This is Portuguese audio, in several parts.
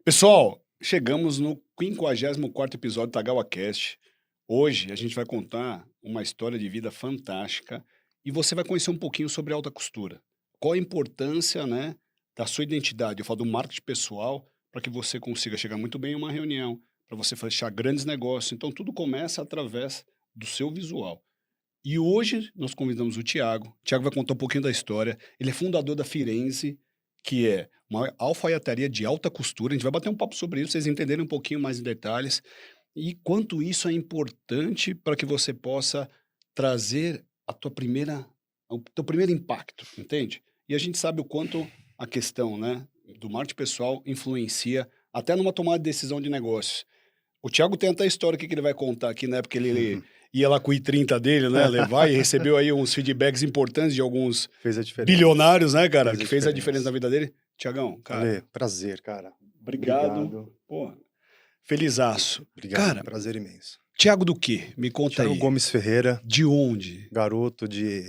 Pessoal, chegamos no 54º episódio do TagawaCast. Hoje a gente vai contar uma história de vida fantástica e você vai conhecer um pouquinho sobre alta costura. Qual a importância, né, da sua identidade, eu falo do marketing pessoal, para que você consiga chegar muito bem em uma reunião, para você fechar grandes negócios. Então tudo começa através do seu visual. E hoje nós convidamos o Thiago. O Thiago vai contar um pouquinho da história. Ele é fundador da Firenze, que é uma alfaiataria de alta costura. A gente vai bater um papo sobre isso, vocês entenderem um pouquinho mais em detalhes. E quanto isso é importante para que você possa trazer o teu primeiro impacto, entende? E a gente sabe o quanto a questão, né, do marketing pessoal influencia até numa tomada de decisão de negócios. O Thiago tem até a história que ele vai contar aqui, né? Porque ele ia lá com o I30 dele, né? Levar e recebeu aí uns feedbacks importantes de alguns Fez a diferença. bilionários, né, cara? Fez a Que fez a diferença. diferença na vida dele. Thiagão, cara, Ale, prazer, cara. obrigado. Pô, felizaço. Obrigado, Cara, prazer imenso. Thiago do quê? Me conta Thiago aí. Gomes Ferreira, De onde? garoto de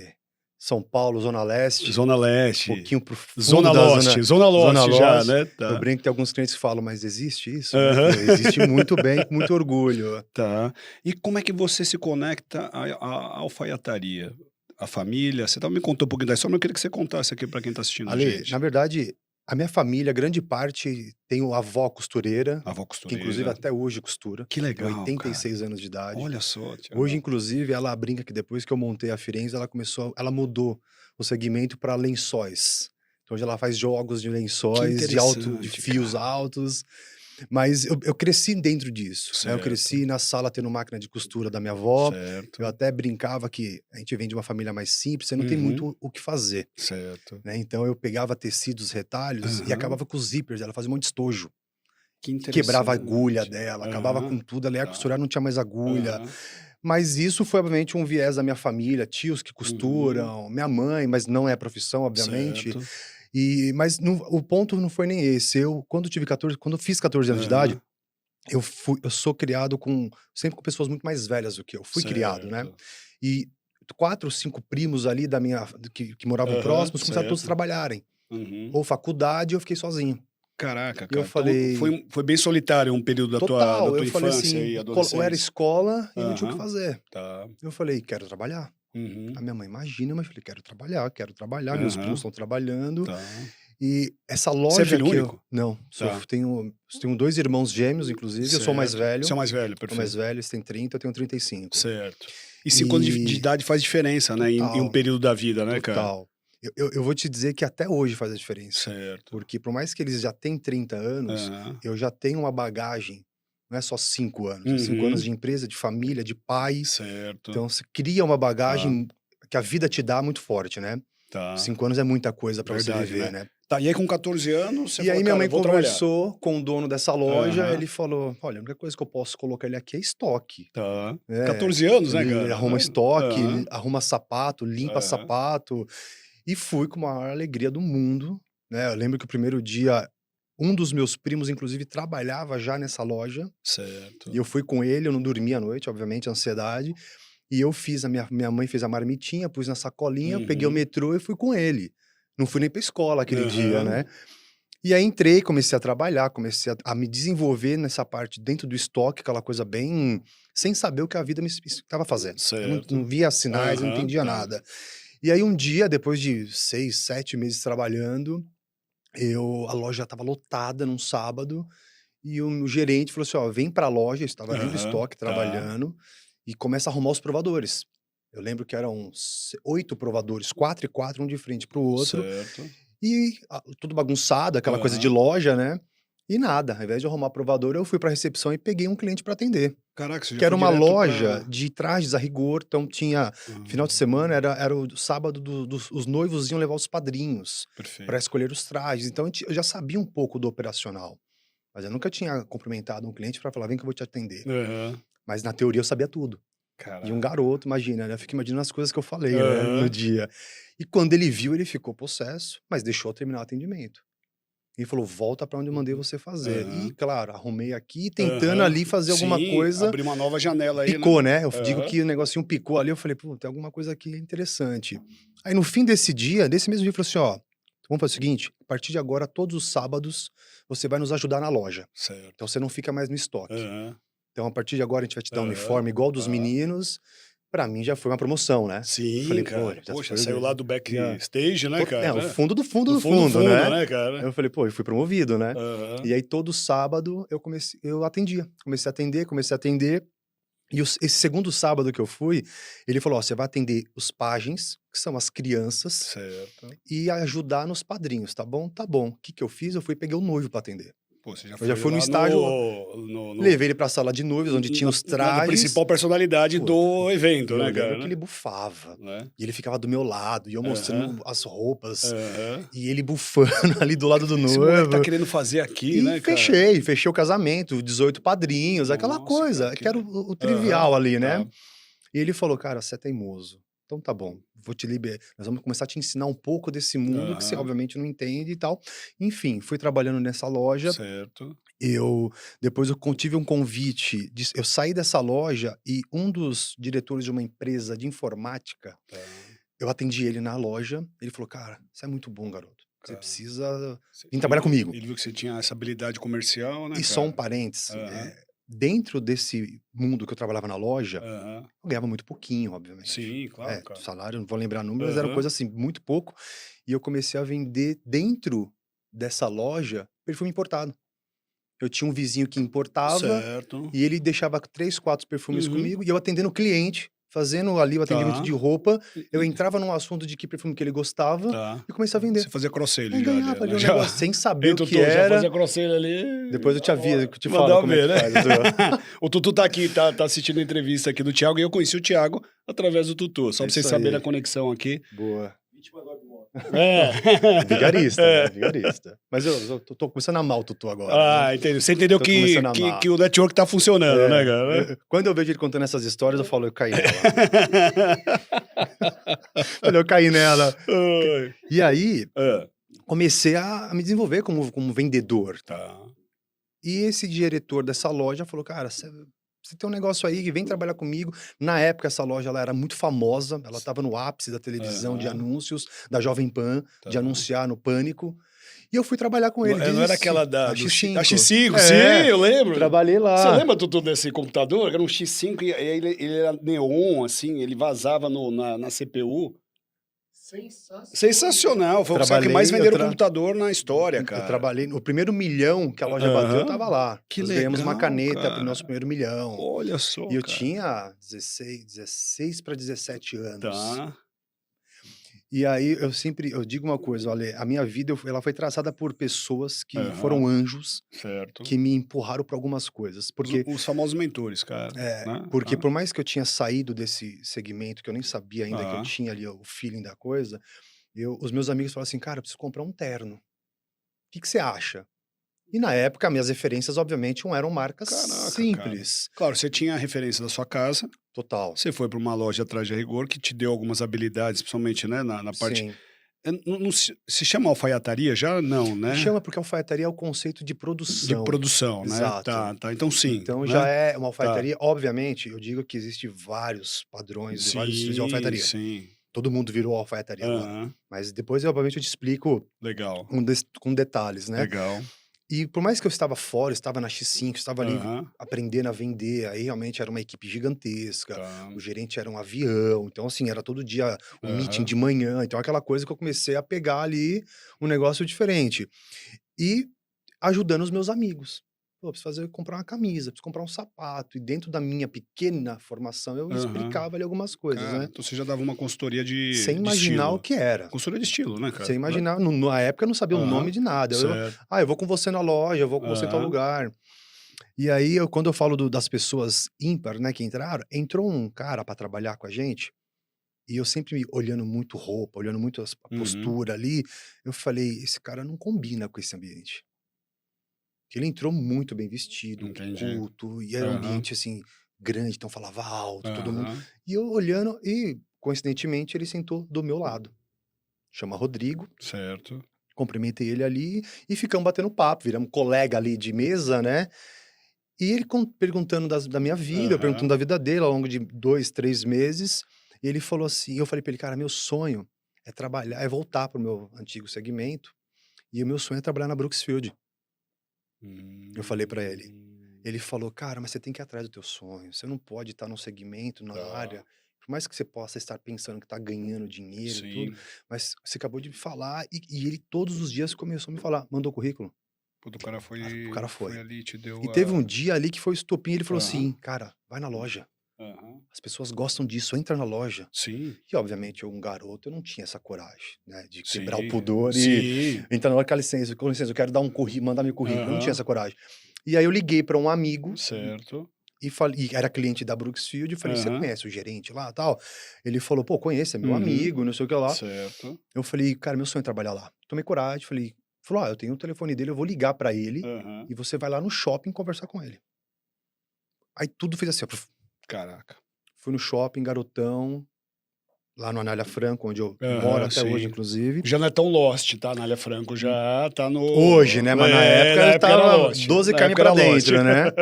São Paulo, Zona Leste. Zona Leste. Um pouquinho pro fundo Zona da Leste. Zona Leste já, Leste. né? Tá. Eu brinco que tem alguns clientes que falam, mas existe isso? Aham. Existe muito bem, com muito orgulho. Tá. E como é que você se conecta à alfaiataria? A família? Você me contou um pouquinho da história, mas eu queria que você contasse aqui para quem tá assistindo a Ale, gente. na verdade, a minha família, grande parte, tem a avó costureira, A avó que costureira. inclusive até hoje costura. Que legal, Tem 86 anos de cara. idade. Olha só, Thiago. Hoje, inclusive, ela brinca que depois que eu montei a Firenze, ela mudou o segmento para lençóis. Então, hoje ela faz jogos de lençóis, de interessante, fios cara. altos. Mas eu cresci dentro disso, né? Eu Certo. cresci na sala tendo máquina de costura da minha avó. Certo. Eu até brincava que a gente vem de uma família mais simples, você não tem Uhum. muito o que fazer, Certo. né? Então, eu pegava tecidos, retalhos e Aham. acabava com os zippers. Ela fazia um monte de estojo. Que interessante. Quebrava a agulha dela, acabava Aham. com tudo. Ela ia Tá. costurar, não tinha mais agulha. Aham. Mas isso foi, obviamente, um viés da minha família, tios que Uhum. costuram, minha mãe, mas não é profissão, obviamente. Certo. Mas o ponto não foi nem esse. Quando eu fiz 14 anos de idade, Aham. eu sou criado sempre com pessoas muito mais velhas do que eu. Fui criado, né? Certo. E 4 ou 5 primos ali que moravam Aham, próximos começaram todos a certo. trabalharem. Uhum. Ou faculdade, eu fiquei sozinho. Caraca, Eu cara. falei- Então, foi bem solitário um período da Total, tua eu falei infância assim, e ou era adolescência. escola e não tinha o que Aham. fazer. Tá. Eu falei, quero trabalhar. Uhum. A minha mãe, imagina, mas eu falei, quero trabalhar, meus Aham. primos estão trabalhando. Tá. E essa Você é loja filho que único? Não, Tá. tenho 2 irmãos gêmeos, inclusive, eu sou o mais Certo. velho. Você é o mais velho, Sou perfeito. mais velho, eles têm 30, eu tenho 35. Certo. E 5 anos de E- idade faz diferença, né? Em um Total. período da vida, né, cara? Total. Eu vou te dizer que até hoje faz a diferença. Certo. Porque por mais que eles já tenham 30 anos, Aham. eu já tenho uma bagagem, não é só 5 anos, é 5 Uhum. anos de empresa, de família, de pai. Certo. Então você cria uma bagagem que a vida te dá muito forte, né? Tá. 5 anos é muita coisa pra você Verdade, viver, né? Tá, e aí com 14 anos, você E falou, aí minha cara, mãe eu vou trabalhar. conversou com o dono dessa loja, Aham. ele falou, olha, a única coisa que eu posso colocar ele aqui é estoque. Tá. É, 14 anos, né, ele cara? arruma estoque, Aham. ele arruma sapato, limpa Aham. sapato. E fui com a maior alegria do mundo, né? Eu lembro que o primeiro dia, um dos meus primos, inclusive, trabalhava já nessa loja. Certo. E eu fui com ele, eu não dormia à noite, obviamente, ansiedade. E eu minha mãe fez a marmitinha, pus na sacolinha, peguei o Uhum. metrô e fui com ele. Não fui nem pra escola aquele dia, Aham. né? E aí entrei, comecei a trabalhar, comecei a me desenvolver nessa parte dentro do estoque, aquela coisa bem... Sem saber o que a vida me estava fazendo. Eu Certo. não via sinais, eu não Aham, entendia tá. nada. E aí um dia, depois de 6, 7 meses trabalhando, a loja estava lotada num sábado, e o gerente falou assim, ó, vem pra loja, eu estava dentro do Aham, estoque, tá. trabalhando, e começa a arrumar os provadores. Eu lembro que eram 8 provadores, 4 e 4, um de frente pro outro, Certo. e tudo bagunçado, aquela coisa de Aham. loja, né? E nada, ao invés de arrumar provador, eu fui pra recepção e peguei um cliente pra atender. Caraca, você já Que era foi uma direto loja pra... de trajes a rigor, então tinha... Final de semana era o sábado os noivos iam levar os padrinhos para Perfeito. escolher os trajes. Então eu já sabia um pouco do operacional. Mas eu nunca tinha cumprimentado um cliente para falar, vem que eu vou te atender. Aham. Mas na teoria eu sabia tudo. E um Caraca. garoto, imagina, né? Eu fico imaginando as coisas que eu falei, né, Aham. no dia. E quando ele viu, ele ficou possesso, mas deixou eu terminar o atendimento. Ele falou, volta para onde eu mandei você fazer. Aham. E, claro, arrumei aqui, tentando Aham. ali fazer alguma Sim, coisa. abrir uma nova janela aí, Picou, né? né? Eu digo Aham. que o negocinho picou ali, eu falei, pô, tem alguma coisa aqui interessante. Aí no fim desse dia, desse mesmo dia, ele falou assim, ó, vamos fazer o seguinte, a partir de agora, todos os sábados, você vai nos ajudar na loja. Certo. Então você não fica mais no estoque. Aham. Então a partir de agora a gente vai te dar um Aham. uniforme igual dos Tá. meninos. Pra mim já foi uma promoção, né? Sim, Falei, cara. já Poxa, foi- saiu lá do já- backstage, né, to- cara? o fundo do fundo Do do fundo, né? né, cara? Eu falei, pô, eu fui promovido, né? Aham. E aí todo sábado eu atendia. Comecei a atender. E esse segundo sábado que eu fui, ele falou, ó, você vai atender os pajens, que são as crianças, Certo. e ajudar nos padrinhos, tá bom? Tá bom. O que que eu fiz? Eu fui e peguei o noivo pra atender. Pô, você já Eu foi já fui no lá estágio, no levei ele pra sala de noivos, onde tinha os na trajes. principal personalidade Pô, do evento, Eu né, lembro cara? que ele bufava. Né? E ele ficava do meu lado, e eu mostrando as roupas, Aham. e ele bufando ali do lado do Esse moleque tá noivo. querendo fazer aqui, E né, cara? fechei o casamento, 18 padrinhos, aquela Nossa, coisa, cara, que era o trivial Aham, ali, né? tá. E ele falou, cara, você é teimoso. Então tá bom, vou te liberar. Nós vamos começar a te ensinar um pouco desse mundo que você Aham. obviamente não entende e tal. Enfim, fui trabalhando nessa loja. Certo. Depois eu tive um convite, eu saí dessa loja e um dos diretores de uma empresa de informática, Tá. eu atendi ele na loja, ele falou, cara, você é muito bom, garoto. Você Cara, precisa Você- vir trabalhar comigo. Ele viu que você tinha essa habilidade comercial, né, E só um cara? parênteses, Aham. dentro desse mundo que eu trabalhava na loja, Aham. eu ganhava muito pouquinho, obviamente. Sim, claro, cara. Salário, não vou lembrar números, mas era Aham. coisa assim, muito pouco. E eu comecei a vender dentro dessa loja perfume importado. Eu tinha um vizinho que importava Certo. e ele deixava 3, 4 perfumes Uhum. comigo e eu atendendo o cliente, fazendo ali o atendimento Tá. de roupa. Eu E- entrava num assunto de que perfume que ele gostava Tá. e comecei a vender. Você fazia cross-sale Aí já ali, ganhava ali né? um Já. negócio sem saber Ei, o que Tutu, já era. fazia cross-sale ali. Depois eu te aviso, eu te Mandava falo como é ver, que né? faz. Assim, O Tutu tá aqui, tá assistindo a entrevista aqui do Thiago, e eu conheci o Thiago através do Tutu. Só É pra vocês isso saberem aí. a conexão aqui. Boa. É. Vigarista, É. né? Vigarista. Mas eu tô começando a amar o Tutu agora. Né? Ah, entendi. Você entendeu Tô que, começando a que, amar. que o network tá funcionando, né, cara? Quando eu vejo ele contando essas histórias, eu falo, eu caí nela. Eu caí nela. Ai. E aí, É. comecei a me desenvolver como vendedor. Tá. E esse diretor dessa loja falou, cara, você tem um negócio aí que vem trabalhar comigo. Na época, essa loja ela era muito famosa, ela estava no ápice da televisão, de Aham. anúncios, da Jovem Pan, de Tá. anunciar no Pânico. E eu fui trabalhar com ele. Não era aquela da a do X5. A X5, É, sim, eu lembro. Trabalhei lá. Você lembra, Tutu, desse computador? Era um X5 e ele era neon, assim, ele vazava na CPU. Sensacional. Foi o cara que mais venderam computador na história, cara. Eu trabalhei, o primeiro milhão que a loja bateu, eu tava lá. Que Nós ganhamos uma legal, caneta cara. pro nosso primeiro milhão. Olha só, E eu cara. tinha 16 para 17 anos. Tá. E aí eu digo uma coisa, olha, a minha vida ela foi traçada por pessoas que Aham. foram anjos, Certo. que me empurraram para algumas coisas. Porque, Os famosos mentores, cara. né? porque Ah, por mais que eu tinha saído desse segmento, que eu nem sabia ainda que eu Ah. tinha ali o feeling da coisa, os meus amigos falaram assim, cara, eu preciso comprar um terno. O que você acha? E na época, minhas referências, obviamente, não eram marcas Caraca, simples. Claro, você tinha a referência da sua casa, Total. você foi para uma loja atrás de rigor que te deu algumas habilidades, principalmente, né, na parte... Sim. Não se chama alfaiataria já? Não, né? Chama porque alfaiataria é o conceito de De produção. produção, né? Exato. Tá. Então, sim. Então né? já é uma alfaiataria. Obviamente, eu digo que existe vários padrões, vários estilos de alfaiataria. Sim. Todo mundo virou alfaiataria agora. Aham. Mas depois, obviamente, eu te explico Legal. com detalhes, né? Legal. E por mais que eu estava fora, estava na X5, estava ali Aham. aprendendo a vender, aí realmente era uma equipe gigantesca, Tá. o gerente era um avião, então assim, era todo dia um Aham. meeting de manhã, então aquela coisa que eu comecei a pegar ali um negócio diferente. E ajudando os meus amigos. Pô, preciso comprar uma camisa, preciso comprar um sapato. E dentro da minha pequena formação, eu Aham. explicava ali algumas coisas, Cara, né? então você já dava uma consultoria de Sem imaginar estilo. o que era. Consultoria de estilo, né, cara? Sem imaginar, na época eu não sabia o Aham. nome de nada. Certo. Eu vou com você na loja, eu vou com você em tal Aham. lugar. E aí, quando eu falo das pessoas ímpar, né, que entraram, entrou um cara para trabalhar com a gente, e eu sempre olhando muito roupa, olhando muito a Uhum. postura ali, eu falei, esse cara não combina com esse ambiente. Ele entrou muito bem vestido, Entendi. culto, e era um Aham. ambiente, assim, grande, então falava alto, todo mundo. Aham. E eu olhando, e coincidentemente ele sentou do meu lado. Chama Rodrigo, Certo. cumprimentei ele ali e ficamos batendo papo, viramos colega ali de mesa, né? E ele perguntando da minha vida, eu perguntando Aham. da vida dele ao longo de 2, 3 meses. E ele falou assim, eu falei pra ele, cara, meu sonho é trabalhar, é voltar para o meu antigo segmento, e o meu sonho é trabalhar na Brooksfield. Eu falei para ele. Hum. Ele falou: "Cara, mas você tem que ir atrás do teu sonho, você não pode estar num segmento, na área, Tá. por mais que você possa estar pensando que tá ganhando dinheiro e tudo, Sim. mas você acabou de me falar", e ele todos os dias começou a me falar: "Mandou currículo?" Puta, o cara O foi cara foi foi. ali e te E deu teve um a dia ali que foi o estopim, ele falou aham, assim: "Cara, vai na loja, aham. as pessoas gostam disso, entra na loja". Sim, E obviamente eu, um garoto, eu não tinha essa coragem, né, de quebrar o sim, pudor e sim. entrar na loja: Com licença, eu quero dar um mandar meu currículo", eu não tinha Aham, essa coragem. E aí eu liguei para um amigo certo. e falei, e era cliente da Brooksfield, e falei: "Você Aham, conhece o gerente lá, tal?" Ele falou: "Pô, conheço, é meu uhum, amigo, não sei o que lá". certo. Eu falei: "Cara, meu sonho é trabalhar lá". Tomei coragem, falou: "Ó, eu tenho o telefone dele, eu vou ligar pra ele Aham. e você vai lá no shopping conversar com ele". Aí tudo fez assim, ó, Caraca. fui no shopping, garotão, lá no Anália Franco, onde eu moro Aham, até hoje, sim. inclusive. Já não é tão Lost, tá, Anália Franco já tá Hoje, né, no mas na época na eu época era estava Lost, 12 na km época pra era Lost. dentro, né.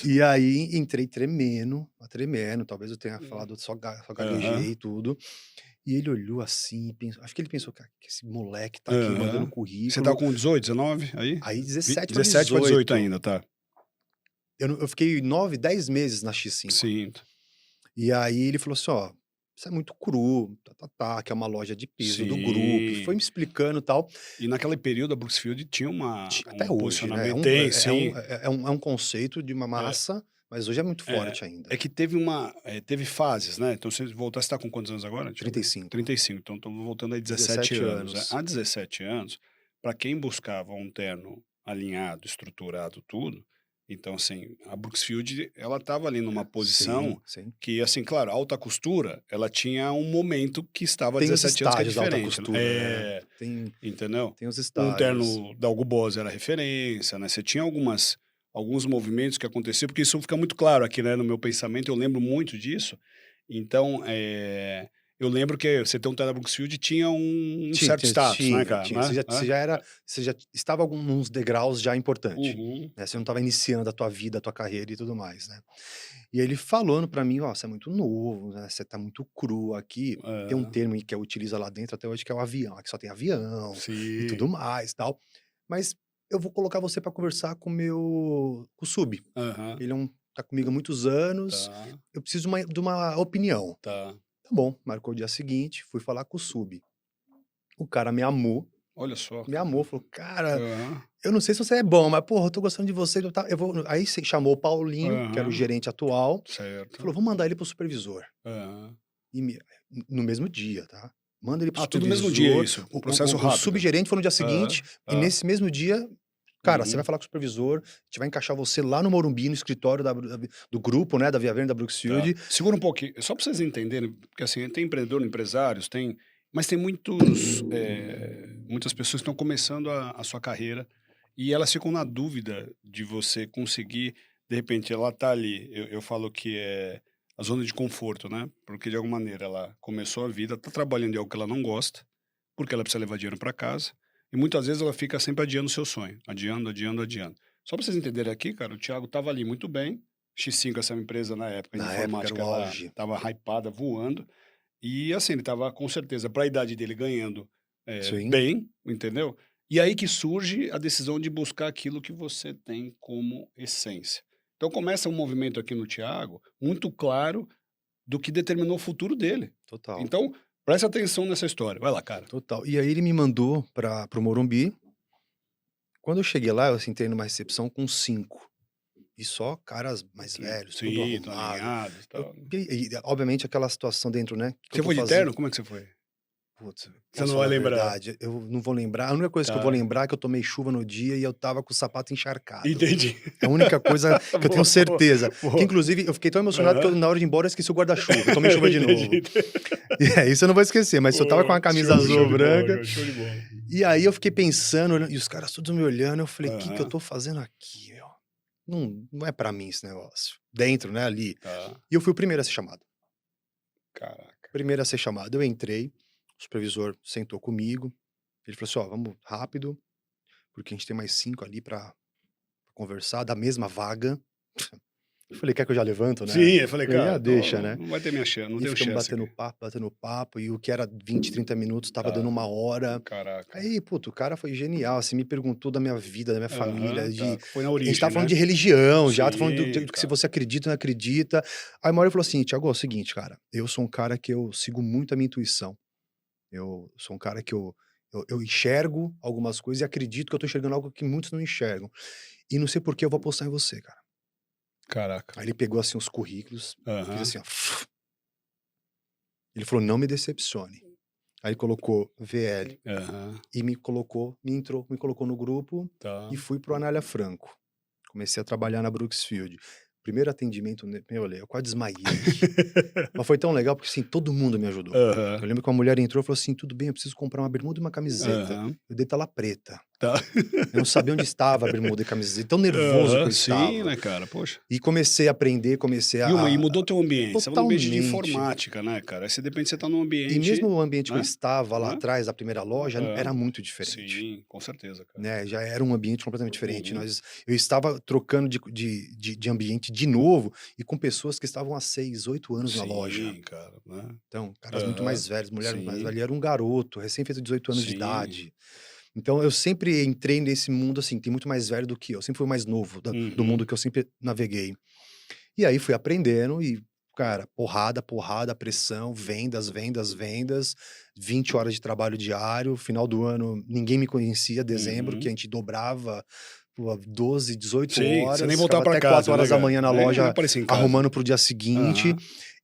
E aí entrei tremendo, talvez eu tenha falado só Aham, gaguejei e tudo. E ele olhou assim, acho que ele pensou: "Cara, que esse moleque tá aqui mandando aham. Você currículo". estava com 18, 19 aí? Aí Vi 17 para 17 pra 18 18. ainda, tá. Eu fiquei 9, 10 meses na X5. Sim, E aí ele falou assim: "Ó, isso é muito cru, que é uma loja de peso do grupo", e foi sim. me explicando, e tal. E naquele período a Brooksfield tinha Até um hoje, né, posicionamento tem, sim. é um conceito de uma É, massa, mas hoje é muito é. forte ainda. É que teve teve fases, né, então se voltar você tá com quantos anos agora? Deixa eu ver. 35, 35, então estamos voltando aí 17 17 anos, né. anos. Há 17 anos, para quem buscava um terno alinhado, estruturado, tudo, então assim, a Brooksfield ela estava ali numa posição Sim, sim. que, assim, claro, a alta costura, ela tinha um momento que estava há Tem os 17 anos que é estágios da alta diferente, né. costura, né. Entendeu? Tem os Um estágios. terno da Hugo Boss era referência, né, você tinha alguns movimentos que aconteciam, porque isso fica muito claro aqui, né, no meu pensamento, eu lembro muito disso. Então, eu lembro que você ter um terno da Brooksfield tinha um certo status, né, cara, Tinha. né, Você já estava alguns degraus já importante, Uhum. né, você não estava iniciando a tua vida, a tua carreira e tudo mais, né. E ele falando pra mim: "Ó, você é muito novo, né, você tá muito cru aqui", tem um É, termo que eu utilizo lá dentro até hoje que é o avião, aqui só tem avião e sim. tudo mais, tal, mas eu vou colocar você pra conversar com o sub. Aham. Ele tá comigo há muitos anos, Tá, eu preciso de uma opinião. tá. Tá bom, marcou o dia seguinte, fui falar com o sub. O cara me amou, Olha só, me cara. amou, falou: "Cara, Aham, eu não sei se você é bom, mas porra, eu tô gostando de você, eu vou", aí chamou o Paulinho, que era o aham. gerente atual, e falou: Certo. "Vamos mandar ele para o supervisor". Aham. E me no mesmo dia, tá. Manda ele para o Ah, tudo no mesmo dia supervisor, isso, um processo o rápido. subgerente foi no dia seguinte, Aham, e tá. nesse mesmo dia, cara, você vai Uhum. falar com o supervisor, a gente vai encaixar você lá no Morumbi, no escritório do grupo, né, da Via Verde, da Tá. Brooksfield. Segura um pouquinho, só para vocês entenderem, porque assim, tem empreendedor, empresários, mas tem muitas pessoas que estão começando a sua carreira e elas ficam na dúvida de você conseguir, de repente, ela tá ali, eu falo que é a zona de conforto, né? Porque de alguma maneira ela começou a vida, tá trabalhando em algo que ela não gosta, porque ela precisa levar dinheiro para casa, e muitas vezes ela fica sempre adiando o seu sonho, adiando, adiando, adiando. Só para vocês entenderem aqui, cara, o Thiago tava ali muito bem. X5, essa empresa na época de Na época era o informática, ela auge. estava hypada, voando, e assim, ele estava com certeza, para a idade dele, ganhando, Sim, bem, entendeu? E aí que surge a decisão de buscar aquilo que você tem como essência. Então começa um movimento aqui no Thiago, muito claro do que determinou o futuro dele. total, Então, presta atenção nessa história. Vai lá, cara. total. E aí ele me mandou para o Morumbi. Quando eu cheguei lá, eu sentei numa recepção com 5 e só caras mais velhos, tudo Sim, estão arrumado. alinhados e tal. Obviamente aquela situação dentro, né, que eu Você tô foi de fazendo. terno? Como é que você foi? Putz, Você posso não vai falar a lembrar. verdade? Eu não vou lembrar. A única coisa que eu vou Tá. lembrar é que eu tomei chuva no dia e eu estava com o sapato encharcado. Entendi. É a única coisa que eu tenho Boa, boa, certeza. Que boa. inclusive eu fiquei tão emocionado que Aham. na hora de ir embora eu esqueci o guarda-chuva. Eu tomei chuva de novo. Entendi. E é, isso eu não vou esquecer, mas eu estava com Pô, uma camisa show azul de bola, branca. cara, show de bola. E aí eu fiquei pensando, e os caras todos me olhando, eu falei: "Que eu Aham, tô fazendo aqui, meu? Não é pra mim esse negócio". Dentro, né, ali. tá. E eu fui o primeiro a ser chamado. Caraca. Primeiro a ser chamado. Eu entrei, o supervisor sentou comigo, ele falou assim: "Ó, vamos rápido, porque a gente tem mais 5 ali pra conversar, da mesma vaga". Eu falei, quer que eu já levanto, né? Sim, eu falei, Falei, cara, deixa, né? não vai ter minha chance, não E tenho ficamos chance aqui. batendo papo, e o que era 20, 30 minutos tava dando Tá, 1 hora. caraca. Aí, puto, o cara foi genial, assim, me perguntou da minha vida, da minha família, Aham, tá, de... foi na A gente origem, tava falando né? de religião já, tá falando Sim, do que se cara. você acredita ou não acredita. Aí uma hora ele falou assim, Thiago, é o seguinte, cara, eu sou um cara que eu sigo muito a minha intuição. Eu sou um cara que eu enxergo algumas coisas e acredito que eu tô enxergando algo que muitos não enxergam. E não sei por que eu vou apostar em você, cara. Caraca. Aí ele pegou, assim, os currículos, fez Aham, assim, ó. Ele falou, não me decepcione. Aí colocou VL aham, e me colocou no grupo tá. e fui pro Anália Franco. Comecei a trabalhar na Brooksfield. Primeiro atendimento, meu, olha, eu quase desmaiei. Mas foi tão legal porque, assim, todo mundo me ajudou. Aham, Eu lembro que uma mulher entrou e falou assim: tudo bem, eu preciso comprar uma bermuda e uma camiseta. aham, Eu dei tela preta. tá. Eu não sabia onde estava a bermuda e a camiseta, tão nervoso que eu Aham, sim, estava. né, cara, poxa. E comecei a aprender, comecei E a mudou teu ambiente, você estava num ambiente de totalmente. informática, né, cara, aí você de repente você tá num E mesmo ambiente, o ambiente que eu né, estava lá né, atrás da primeira loja, hã, era muito diferente. sim, com certeza, cara. Né, já era um ambiente completamente diferente. Uhum, Eu estava trocando de ambiente de novo e com pessoas que estavam há 6, 8 anos na loja. sim, cara, né. Então, caras muito Aham, mais velhos, mulheres muito mais sim, velhas, e era um garoto, recém feito 18 anos de sim, idade. Então eu sempre entrei nesse mundo, assim, tem muito mais velho do que eu, sempre fui o mais novo do uhum, mundo que eu sempre naveguei. E aí fui aprendendo e, cara, porrada, porrada, pressão, vendas, vendas, vendas, 20 horas de trabalho diário, final do ano ninguém me conhecia, dezembro, que a uhum. gente dobrava, pô, 12, 18 Sim, você nem horas, voltava ficava pra até 4 casa, né, horas da cara, manhã na nem loja aparecia em casa. arrumando para o dia seguinte, Aham,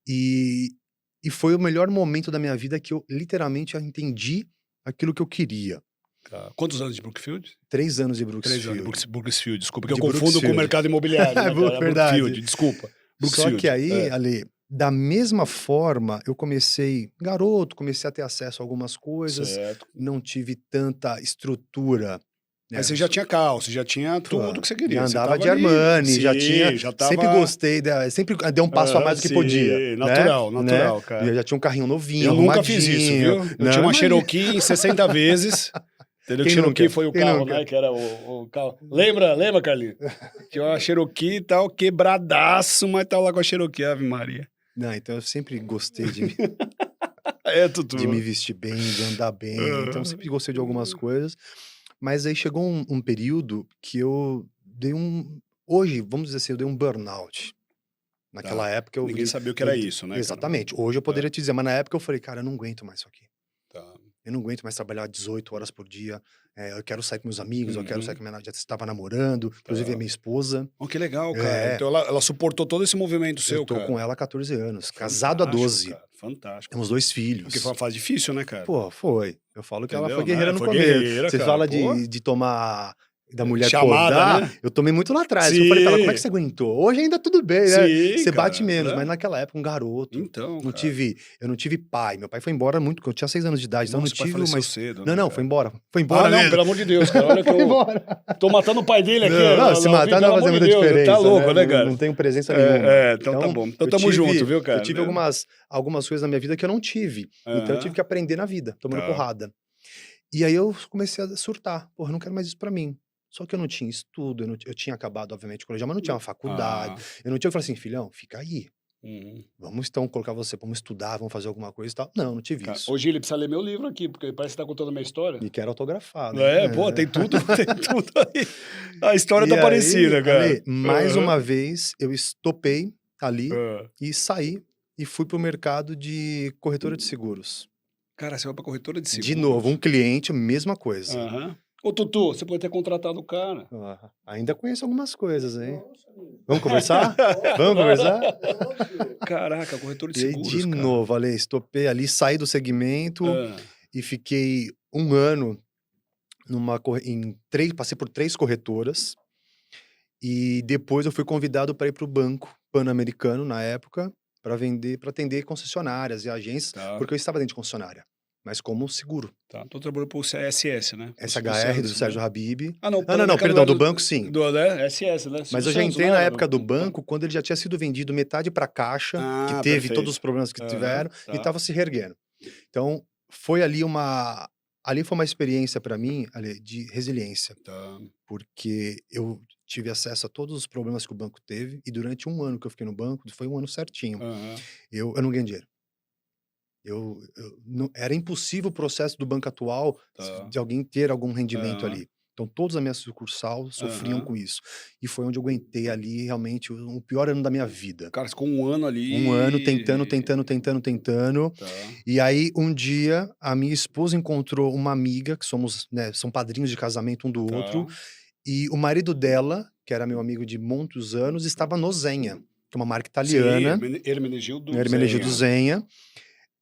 e e foi o melhor momento da minha vida que eu literalmente entendi aquilo que eu queria. tá. Quantos anos de Brookfield? 3 anos de 3 anos de Brooksfield, Brookfield, desculpa, que eu de confundo com o Brooksfield. mercado imobiliário, É né, cara, é verdade. Brookfield, desculpa, Só que Brookfield, aí, é. Ale, da mesma forma, eu comecei garoto, comecei a ter acesso a algumas coisas, Certo. não tive tanta estrutura, Mas né, você já tinha carro, você já tinha tudo que você já queria, você andava estava de ali Armani, já tinha sim, já sempre estava gostei sempre dei um passo a aham, mais do que podia, sim, né, natural, né, natural, e eu cara. já tinha um carrinho novinho, Eu nunca fiz isso, arrumadinho. viu. Eu tinha Não, uma imagina. Cherokee em 60 vezes, entendeu, que Quem Cherokee nunca? foi o Quem carro, nunca? né, que era o carro lembra, Carlinhos? Tinha uma Cherokee e tal, quebradaço, mas estava lá com a Cherokee, ave Maria. Não, então eu sempre gostei É, de me Tutu. vestir bem, de andar bem, então eu Aham. sempre gostei de algumas coisas, mas aí chegou um período que eu dei hoje, vamos dizer assim, eu dei um burnout. Tá. Naquela época Ninguém sabia o que eu era isso, né, cara. exatamente, hoje eu É, poderia te dizer, mas na época eu falei: "Cara, eu não aguento mais isso aqui. tá. Eu não aguento mais trabalhar 18 horas por dia, eu quero sair com meus amigos, eu quero sair Uhum, com a minha já estava namorando, inclusive a tá. minha esposa". Oh, que legal, cara. É, Então ela suportou todo esse movimento eu seu, tô com cara. ela há 14 anos, casado há Fantástico, 12, cara, fantástico. temos 2 Porque foi filhos. uma fase difícil, né, cara. Pô, foi. Eu falo que ela foi Entendeu, guerreira né. no Foi começo. guerreira, Você cara. fala Pô, de tomar da mulher chamada, acordar, né. eu tomei muito lá atrás. Eu falei pra ela: "Como é que Sim, você aguentou?". Hoje ainda tudo bem, né, sim, você bate cara, menos, mas né. naquela época um garoto, Então, cara. eu não tive pai, meu pai foi embora muito quando eu tinha 6 anos de idade, então eu não Nossa, o pai tive uma faleceu his cedo, não, né, não, cara. foi Ah, embora não, mesmo. pelo amor de Deus, cara, olha que Foi eu embora. tô matando o pai dele aqui Não, se ao vivo, matar não pelo vai fazer amor de muita Deus, tá diferença, louco, né, né, não cara. não tenho presença nenhuma. Então tá Então, bom. Então tamo junto, viu, eu cara. tive algumas coisas na minha vida que eu não tive, então eu tive Aham, que aprender na vida, tomando tá. porrada. E aí eu comecei a surtar, porra, eu não quero mais isso pra mim. Só que eu não tinha estudo, eu tinha acabado, obviamente, o colegial, mas não tinha uma faculdade, Ah, eu não tinha eu falei assim: "Filhão, fica aí, uhum. vamos então colocar você, vamos estudar, vamos fazer alguma coisa e tal". Não, não tive Ca isso. ô, Gil, ele precisa ler meu livro aqui, porque parece que tá contando a minha história. E quero autografado, hein. É, pô, tem tudo tem tudo aí. A história tá E aí, parecida, cara. Ale, mais Aham. uma vez eu estopei ali Hã. e saí e fui para o mercado de corretora de seguros. Cara, você vai pra corretora de De novo, um seguros? cliente, mesma coisa. Aham. Ô, Tutu, você podia ter contratado o cara. Ainda conheço algumas coisas, hein. Vamos conversar? Vamos conversar? Caraca, corretor de E aí, de seguros, cara. novo, Ale, estopei ali, saí do segmento Hã. e fiquei 1 ano numa corre em 3 passei por 3 corretoras, e depois eu fui convidado para ir para o Banco Pan-Americano, na época, para atender concessionárias e agências, Tá, porque eu estava dentro de concessionária, mas como seguro. tá. Tô trabalhando pro CSS, né, pro Silvio SHR do Santos, né. Sérgio Habib. Ah, não, o Ah, não, não, Pan-Americano não perdão, era do banco sim. né, SS, né, Mas Silvio eu já Santos, entrei não na era época do do Pan banco, quando ele já tinha sido vendido metade para Caixa, que ah, teve todos os perfeito. problemas que Aham, tiveram, e tá. estava se reerguendo. Então, foi ali foi uma experiência para mim, Ale, de resiliência, Tá. porque eu tive acesso a todos os problemas que o banco teve, e durante 1 ano que eu fiquei no banco, foi 1 ano certinho, Aham. eu não ganhei dinheiro. Eu não era impossível o processo do banco atual Tá. de alguém ter algum rendimento Aham. ali. Então todos a minha sucursal sofriam Aham. com isso. E foi onde eu aguentei ali realmente o pior ano da minha vida. Cara, ficou 1 ano 1 ano tentando, ali. tentando, tentando, tentando. Tá. E aí um dia a minha esposa encontrou uma amiga, que somos, né, são padrinhos de casamento um do outro, Tá. e o marido dela, que era meu amigo de muitos anos, estava no Zenha, que é uma marca Sim, italiana, Hermenegildo Hermenegildo Zenha. Zenha.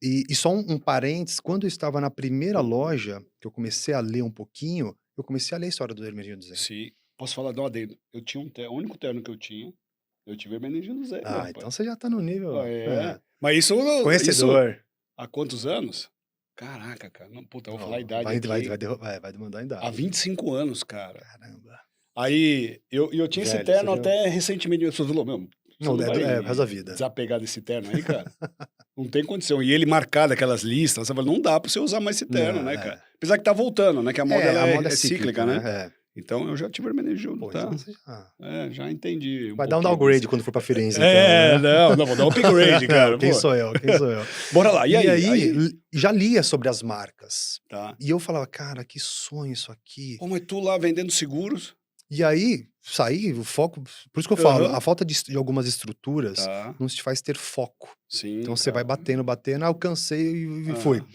E só um parênteses, quando eu estava na primeira loja, que eu comecei a ler um pouquinho, eu comecei a ler a história do Hermenegildo Zenha. Sim. Posso falar, dar um adendo? Eu tinha um terno, o único terno que eu tive Hermenegildo Zenha, Ah, rapaz. então você já tá no nível, Mas isso conhecedor. há quantos anos? Caraca, cara. Não, puta, eu vou falar a Ó, idade vai, vai, vai, aqui. vai demandar a Há idade. 25 anos, cara. Caramba. Aí, eu tinha esse Velho, terno você já... até recentemente. Minha pessoa falou, meu, você Não, não vai é o resto da vida. desapegar desse terno aí, cara? Não tem condição. E ele marcado aquelas listas, você fala, não dá pra você usar mais esse terno, Não, né, cara? Apesar que tá voltando, né? Que a moda, ela a moda é cíclica, né? né? Então, eu já tive Hermenegildo, Pô, tá? então você já... Já entendi Vai dar um pouquinho downgrade disso. quando for pra Firenze, então, né? Não, vou dar um upgrade, cara. Não, quem Pô. sou eu? Quem sou eu? Bora lá, e aí? Já lia sobre as marcas. Tá. E eu falava, cara, que sonho isso aqui. Pô, mas tu lá vendendo seguros? E aí, saí, o foco... Por isso que eu falo, Aham. a falta de algumas estruturas Tá. não te faz ter foco. Sim, Então você vai cara. batendo, batendo, alcancei e fui. Aham.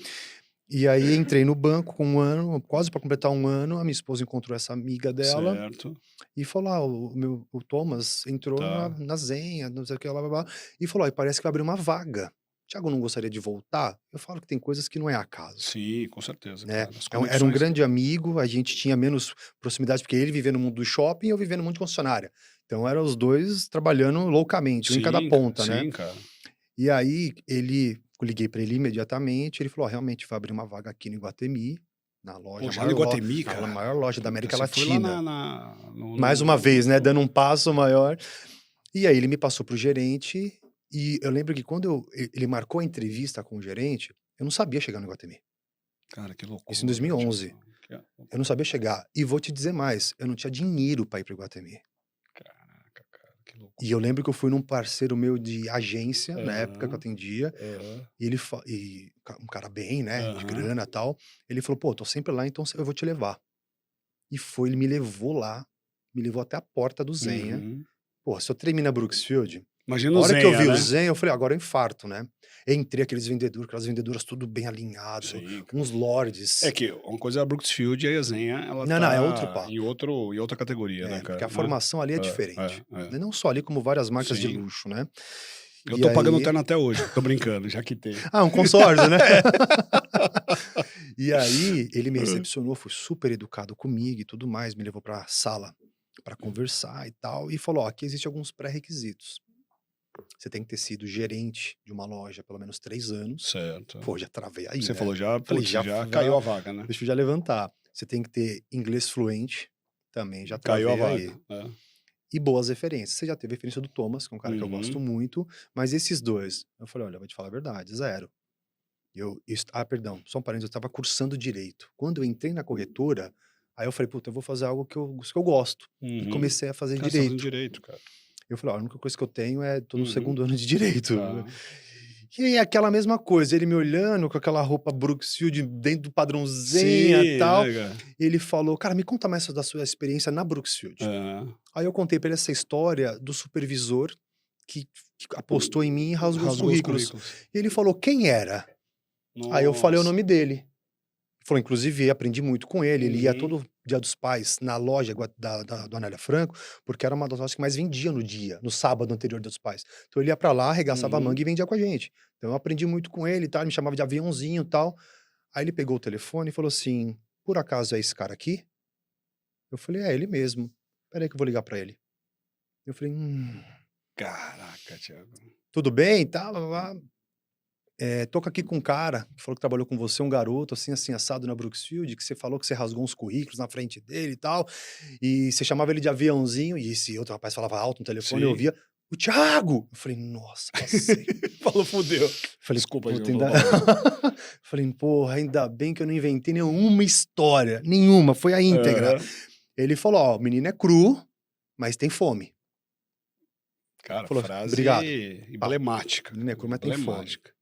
E aí entrei no banco com 1 ano, quase para completar 1 ano, a minha esposa encontrou essa amiga dela Certo. e falou: "Ah, o Thomas entrou Tá. na Zenha, não sei o que, blá, blá, blá", e falou: "Ó, e parece que vai abrir uma vaga. Thiago não gostaria de voltar?" Eu falo que tem coisas que não é acaso, Sim, com certeza, né. cara. As Era um conexões. grande amigo, a gente tinha menos proximidade, porque ele vivia no mundo do shopping e eu vivia no mundo de concessionária. Então eram os 2 trabalhando loucamente, um em cada Sim, ponta, né. sim, cara. E aí eu liguei para ele imediatamente, ele falou: "Ó, realmente vai abrir uma vaga aqui no Iguatemi, na loja, Pô, já no Iguatemi, na cara? maior loja da Puta, América você foi lá Latina". no Mais uma vez, né, dando um passo maior. E aí ele me passou para o gerente, e eu lembro que quando ele marcou a entrevista com o gerente, eu não sabia chegar no Iguatemi. Cara, que loucura. Isso em 2011. Thiago. Eu não sabia chegar. E vou te dizer mais, eu não tinha dinheiro para ir para o Iguatemi. Caraca, cara, que loucura. E eu lembro que eu fui num parceiro meu de agência, na época que eu Aham. atendia, Aham. e ele um cara bem, né, de Aham. grana e tal, ele falou: "Pô, tô sempre lá, então eu vou te levar". E foi, ele me levou lá, me levou até a porta do Zenha. Uhum. Pô, se eu tremi na Brooksfield, Imagina a o hora que eu Zenha, vi o né? Zenha, eu falei: "Agora eu infarto, né". Entrei, aquelas vendedoras tudo bem alinhado, Sim, cara. uns lords. É que uma coisa é a Brooksfield e a Zenha, ela Não, é outro tá papo. em outra categoria, né, Porque cara? a formação ali é É, diferente. é. Não só ali, como várias marcas de Sim. luxo, né. Eu E tô pagando o aí terno até hoje, tô brincando, já quitei. um consórcio, né. E aí, ele me recepcionou, foi super educado comigo e tudo mais, me levou pra sala pra conversar e tal, e falou: "Ó, aqui existe alguns pré-requisitos. Você tem que ter sido gerente de uma loja pelo menos 3 anos". Certo. Pô, já travei aí, Você né. falou já, Falei: putz, "Já já caiu a vaga, né? deixa eu já levantar". Você tem que ter inglês fluente, também já Caiu a travei aí. vaga. É. E boas referências. Você já teve referência do Thomas, que é um cara que eu gosto Uhum. muito, mas esses 2, eu falei: "Olha, eu vou te falar a verdade, 0". Perdão, só um parênteses, eu estava cursando direito. Quando eu entrei na corretora, aí eu falei: "Puta, eu vou fazer algo que eu gosto", e Uhum. comecei a fazer Cara, você tá fazendo direito. direito, cara. Eu falei: "Ó, a única coisa que eu tenho é tô no Uhum. 2º ano de direito". Tá. E aí aquela mesma coisa, ele me olhando com aquela roupa Brooksfield dentro do padrãozinha, e Sim, tal, né, cara? ele falou: "Cara, me conta mais da sua experiência na Brooksfield". Aham. Aí eu contei pra ele essa história do supervisor que que apostou em mim e rasgou os Rasgou os currículos. currículos. E ele falou: "Quem era?". Aí eu falei o Nossa. nome dele. Falou: "Inclusive aprendi muito com ele, ele ia Uhum. todo Dia dos Pais na loja da Anélia Franco, porque era uma das lojas que mais vendia no dia, no sábado anterior ao Dia dos Pais. Então ele ia pra lá, arregaçava a Uhum. manga e vendia com a gente. Então eu aprendi muito com ele e tal, ele me chamava de aviãozinho e tal". Aí ele pegou o telefone e falou assim: "Por acaso é esse cara aqui?". Eu falei: "É ele mesmo. Espera aí que eu vou ligar pra ele". Eu falei: Caraca, Thiago. tudo bem e tal, blá-blá-blá. Tô aqui com um cara que falou que trabalhou com você, um garoto, assim, assim, assado na Brooksfield, que você falou que você rasgou uns currículos na frente dele e tal, e você chamava ele de aviãozinho, e esse outro rapaz falava alto no telefone, eu Sim. ouvia: "O Thiago!". Eu falei: "Nossa, passei". Falou, fudeu. Falei: Desculpa, "Puta, Gil, ainda". falou palavrão. Falei: "Porra, ainda bem que eu não inventei nenhuma história, nenhuma, foi a íntegra". Aham. Ele falou: "Ó, o menino é cru, mas tem fome. Cara, Falou, frase obrigado. emblemática. Ele não é cru, mas tem fome. Emblemática.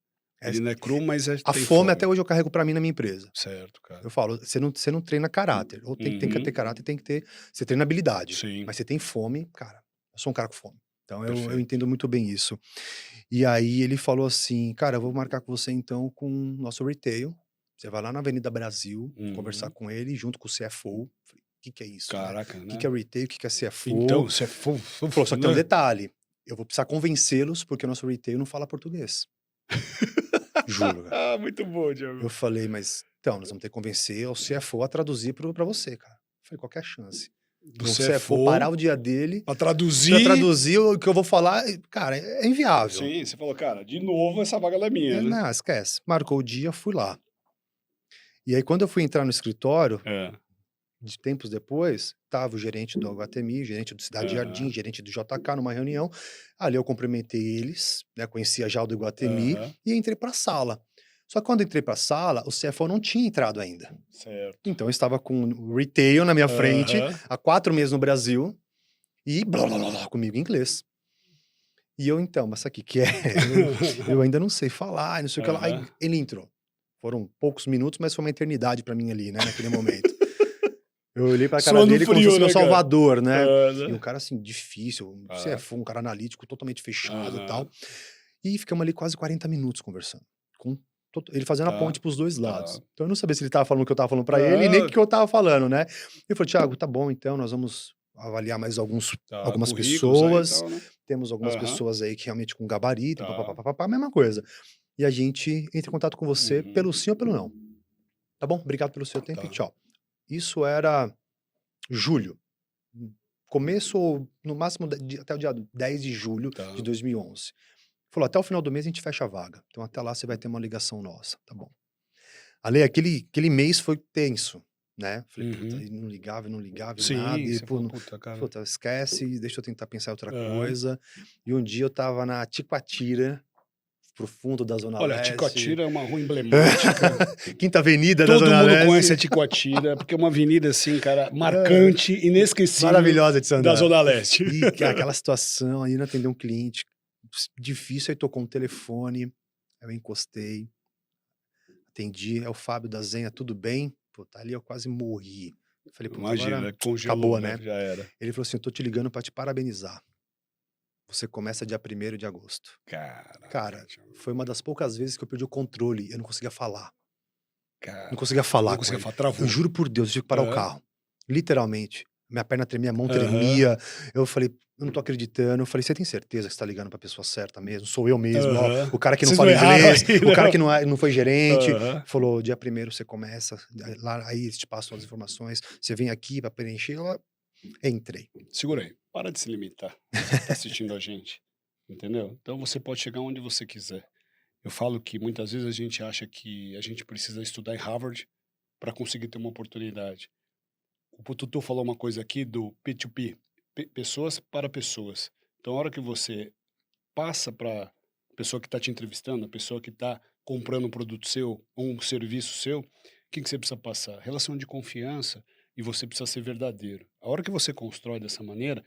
É, Ele não é cru, mas a tem fome fome. até hoje eu carrego pra mim na minha empresa. Certo, cara. Eu falo, você não treina caráter. Ou tem que ter caráter, tem que ter. Você treina habilidade. Sim, Mas você tem fome, cara. Eu sou um cara com fome. Então eu perfeito. entendo muito bem isso. E aí ele falou assim, cara, eu vou marcar com você então com o nosso retail. Você vai lá na Avenida Brasil, conversar com ele, junto com o CFO. Falei, o que é isso, né? Caraca, O né? que é retail, o que é CFO? Então, você é Ele falou, só que tem um detalhe. Eu vou precisar convencê-los, porque o nosso retail não fala português. Juro, cara. Ah, muito bom, Eu Diogo. falei, mas então, nós vamos ter que convencer o CFO a traduzir pra você, cara. Eu falei, qualquer chance. Do O CFO parar o dia dele pra pra traduzir. traduzir o que eu vou falar, cara, é inviável. Sim, você falou, cara, de novo essa vaga ela é minha, né? Não, esquece. Marcou o dia, fui lá. E aí, quando eu fui entrar no escritório, É. de tempos depois, tava o gerente do Iguatemi, o gerente do Cidade Jardim, gerente do JK numa reunião. Ali eu cumprimentei eles, né? Conhecia já o do Iguatemi e entrei pra sala. Só que quando entrei pra sala, o CFO não tinha entrado ainda. Certo. Então eu estava com o retail na minha frente, há 4 meses no Brasil, e blá blá blá blá comigo em inglês. E eu, então, mas sabe o que é? Eu ainda não sei falar, não sei o que lá. Aí ele entrou. Foram poucos minutos, mas foi uma eternidade pra mim ali, né, naquele momento. Eu olhei pra cara Suando dele como se frio, fosse meu né, cara? salvador, né? Né? E um cara assim, difícil, CFO, um cara analítico, totalmente fechado e Aham. tal. E ficamos ali quase 40 minutos conversando. Ele fazendo a Tá, ponte pros dois tá. lados. Então eu não sabia se ele tava falando o que eu tava falando pra ele, nem o que eu tava falando, né? Ele falou, Thiago, tá bom, então nós vamos avaliar mais algumas currículos aí e pessoas. tal, né? Temos algumas pessoas aí que realmente com gabarito, Tá. papapá, mesma coisa. E a gente entra em contato com você pelo sim ou pelo não. Tá bom? Obrigado pelo seu tempo e tchau. Isso era julho. Começo, ou no máximo, até o dia 10 de julho de 2011. Falou, até o final do mês a gente fecha a vaga. Então até lá você vai ter uma ligação nossa, tá bom. Ale, aquele mês foi tenso, né? Falei, puta, e não ligava, Sim, nada. E, você falou, puta, cara. puta, esquece, deixa eu tentar pensar em outra coisa. E um dia eu tava na Ticoatira, pro fundo da Zona Olha, Leste. Ticoatira é uma rua emblemática. Quinta Avenida da Zona Todo mundo Leste. conhece a Ticoatira, porque é uma avenida assim, cara, marcante, inesquecível. Maravilhosa de se andar. Da Zona Leste. E aquela situação, aí não atender um cliente, difícil, aí tocou um telefone, eu encostei, atendi, é o Fábio da Zenha, tudo bem? Puta, ali eu quase morri. Falei, puta, Imagina, agora congelou, acabou, né? Já era. Ele falou assim, eu tô te ligando pra te parabenizar. Você começa dia 1º de agosto. Cara, foi uma das poucas vezes que eu perdi o controle, eu não conseguia falar. Não conseguia falar. Não conseguia falar, travou. Eu juro por Deus, eu tive que parar o carro. Literalmente. Minha perna tremia, a mão tremia. Eu falei, eu não tô acreditando. Eu falei, você tem certeza que você tá ligando pra pessoa certa mesmo? Sou eu mesmo, ó, o cara que não Vocês fala não erraram inglês, aí, o cara que não foi gerente. Falou, Falou, dia 1º você começa, lá, aí eles te passam as informações, você vem aqui pra preencher. Eu entrei. segura aí, para de se limitar. Você que tá assistindo a gente, entendeu? Então você pode chegar onde você quiser. Eu falo que muitas vezes a gente acha que a gente precisa estudar em Harvard para conseguir ter uma oportunidade. O Tutu falou uma coisa aqui do P2P, pessoas para pessoas. Então, a hora que você passa para a pessoa que está te entrevistando, a pessoa que está comprando um produto seu ou um serviço seu, o que você precisa passar? Relação de confiança, e você precisa ser verdadeiro. A hora que você constrói dessa maneira,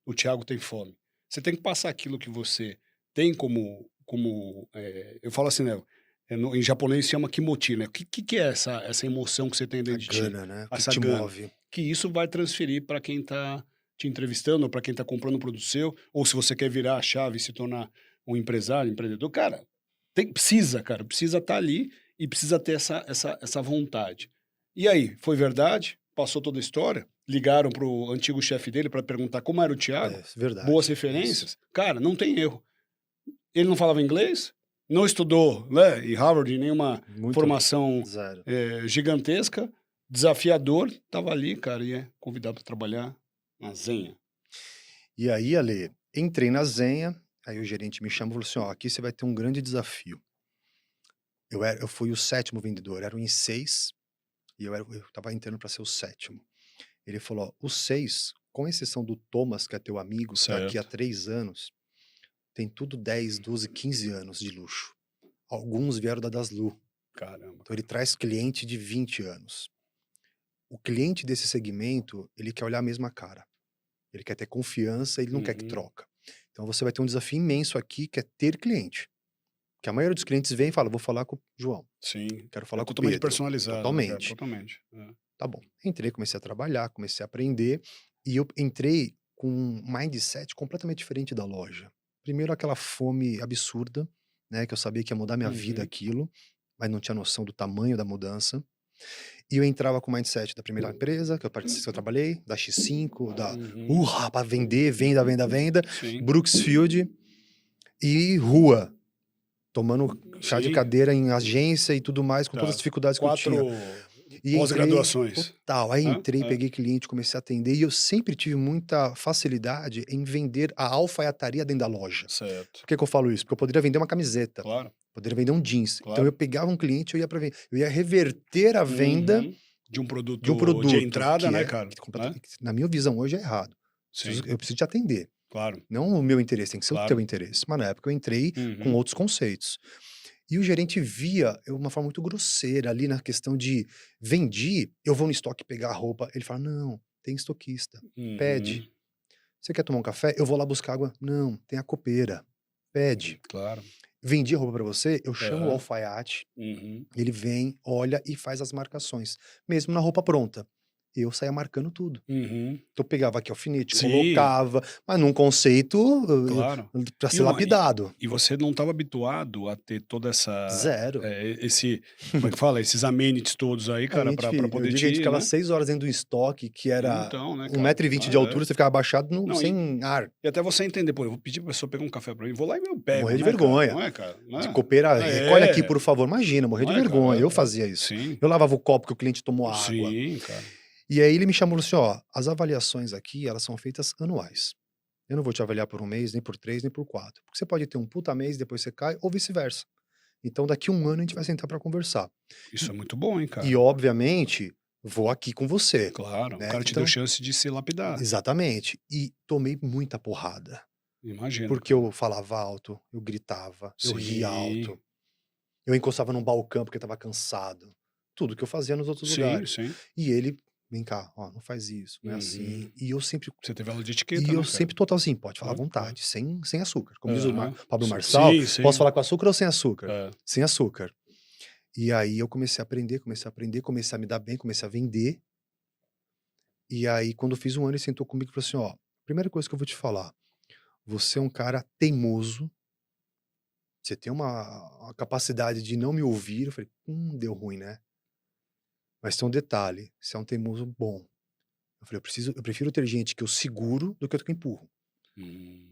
o Thiago tem fome. Você tem que passar aquilo que você tem eu falo assim, né? Em japonês se chama kimochi, né? O que é essa emoção que você tem dentro de ti? Gana, né? Que Essa te gana. move. Que isso vai transferir para quem está te entrevistando, ou para quem está comprando um produto seu, ou se você quer virar a chave e se tornar um empresário, empreendedor. Cara, precisa estar ali e precisa ter essa vontade. E aí, foi verdade? Passou toda a história? Ligaram para o antigo chefe dele para perguntar como era o Thiago? Verdade. Boas referências? Isso. Cara, não tem erro. Ele não falava inglês? Não estudou, né, em Harvard, nenhuma formação gigantesca, desafiador, estava ali, cara, e é convidado para trabalhar na Zenha. E aí, Ale, entrei na Zenha, aí o gerente me chamou e falou assim, ó, aqui você vai ter um grande desafio. Eu fui o 7º vendedor, eram em 6, e eu tava entrando para ser o 7º. Ele falou, ó, os 6, com exceção do Thomas, que é teu amigo, que tá aqui há 3 anos, tem tudo 10, 12, 15 anos de luxo. Alguns vieram da Daslu. Caramba. Então ele traz cliente de 20 anos. O cliente desse segmento, ele quer olhar a mesma cara. Ele quer ter confiança, ele não quer que Uhum. troca. Então você vai ter um desafio imenso aqui, que é ter cliente. Que a maioria dos clientes vem e fala: vou falar com o João, Sim. quero É falar com o totalmente Pedro. personalizado, né, cara? Totalmente. Totalmente. É. Tá bom. Entrei, comecei a trabalhar, comecei a aprender, e eu entrei com um mindset completamente diferente da loja. Primeiro aquela fome absurda, né, que eu sabia que ia mudar minha vida Uhum. aquilo, mas não tinha noção do tamanho da mudança. E eu entrava com o mindset da primeira empresa que eu trabalhei, da X5, da Uhum. pra vender, venda, venda, venda, Sim. Brooksfield e rua, tomando chá de Sim. cadeira em agência e tudo mais, com todas as Tá. dificuldades que eu tinha. 4 E entrei pós-graduações. total, aí Hã? entrei, Hã. peguei cliente, comecei a atender e eu sempre tive muita facilidade em vender a alfaiataria dentro da loja. Certo. Por que que eu falo isso? Porque eu poderia vender uma camiseta, Claro, poderia vender um jeans. Então eu claro. pegava um cliente, eu ia reverter a venda Uhum. De um de um produto de produto entrada, que né, é cara? Né? que na minha visão hoje é errado. Sim, Eu preciso te atender, claro, não o meu interesse, tem que ser o teu claro. interesse. Mas na época eu entrei com Uhum. outros conceitos. E o gerente via eu uma forma muito grosseira ali na questão de vendi, eu vou no estoque pegar a roupa, ele fala: "Não, tem estoquista, pede. Uhum. Você quer tomar um café? Eu vou lá buscar água. Não, tem a copeira, pede. Claro. Vendi a roupa pra você, eu chamo o Aham. alfaiate, Uhum. ele vem, olha e faz as marcações, mesmo na roupa pronta. Eu saía marcando tudo. Uhum. Então eu pegava aqui alfinete, Sim, colocava, mas num conceito, claro. pra E ser uma e lapidado. e você não estava habituado a ter toda essa, Zero. esse como é que fala? Esses amenities todos aí, A cara, gente pra eu poder digo que a gente te, ficava né? 6 horas dentro do estoque, que era Então, né, um cara? 1,20 m de É, é. altura, você ficava abaixado Não, sem ar. e até você entender: "Pô, eu vou pedir pra pessoa pegar um café pra mim, vou lá e eu Eu pego", morria de né, cara? vergonha. Não é, cara? De Né? copeira, "Recolhe aqui, É, por favor". Imagina, morria não de é, cara? vergonha, eu É, é. fazia isso. Sim, Eu lavava o copo que o cliente tomou água. sim, cara. E aí ele me chamou e falou assim: "Ó, as avaliações aqui, elas são feitas anuais. Eu não vou te avaliar por 1 mês, nem por 3, nem por 4, porque você pode ter um puta mês, depois você cai, ou vice-versa. Então daqui 1 ano a gente vai sentar pra conversar. Isso E é muito bom, hein, e cara. obviamente, vou aqui com você", Claro, o né. cara te deu Então chance de se lapidar. exatamente. E tomei muita porrada, Imagino, porque cara. eu falava alto, eu gritava, eu ria Sim, alto, eu encostava num balcão porque estava cansado. Tudo que eu fazia nos outros sim, lugares. sim. E ele: "Vem cá, ó, não faz isso, não é assim". Uhum. Você teve aula de E etiqueta, eu né, cara? sempre total assim: "Pode falar à Claro, claro. vontade, sem açúcar". Como diz o Aham. Pablo Si Marçal: sim, "Posso sim. falar com açúcar ou sem açúcar?". É. Sem açúcar. E aí eu comecei a aprender, comecei a me dar bem, comecei a vender. E aí quando eu fiz 1 ano, ele sentou comigo e falou assim: "Ó, primeira coisa que eu vou te falar, você é um cara teimoso, você tem uma capacidade de não me ouvir". Eu falei: deu ruim, né". Mas tem um detalhe, você é um teimoso bom. Eu falei: eu prefiro ter gente que eu seguro do que eu empurro. Hum.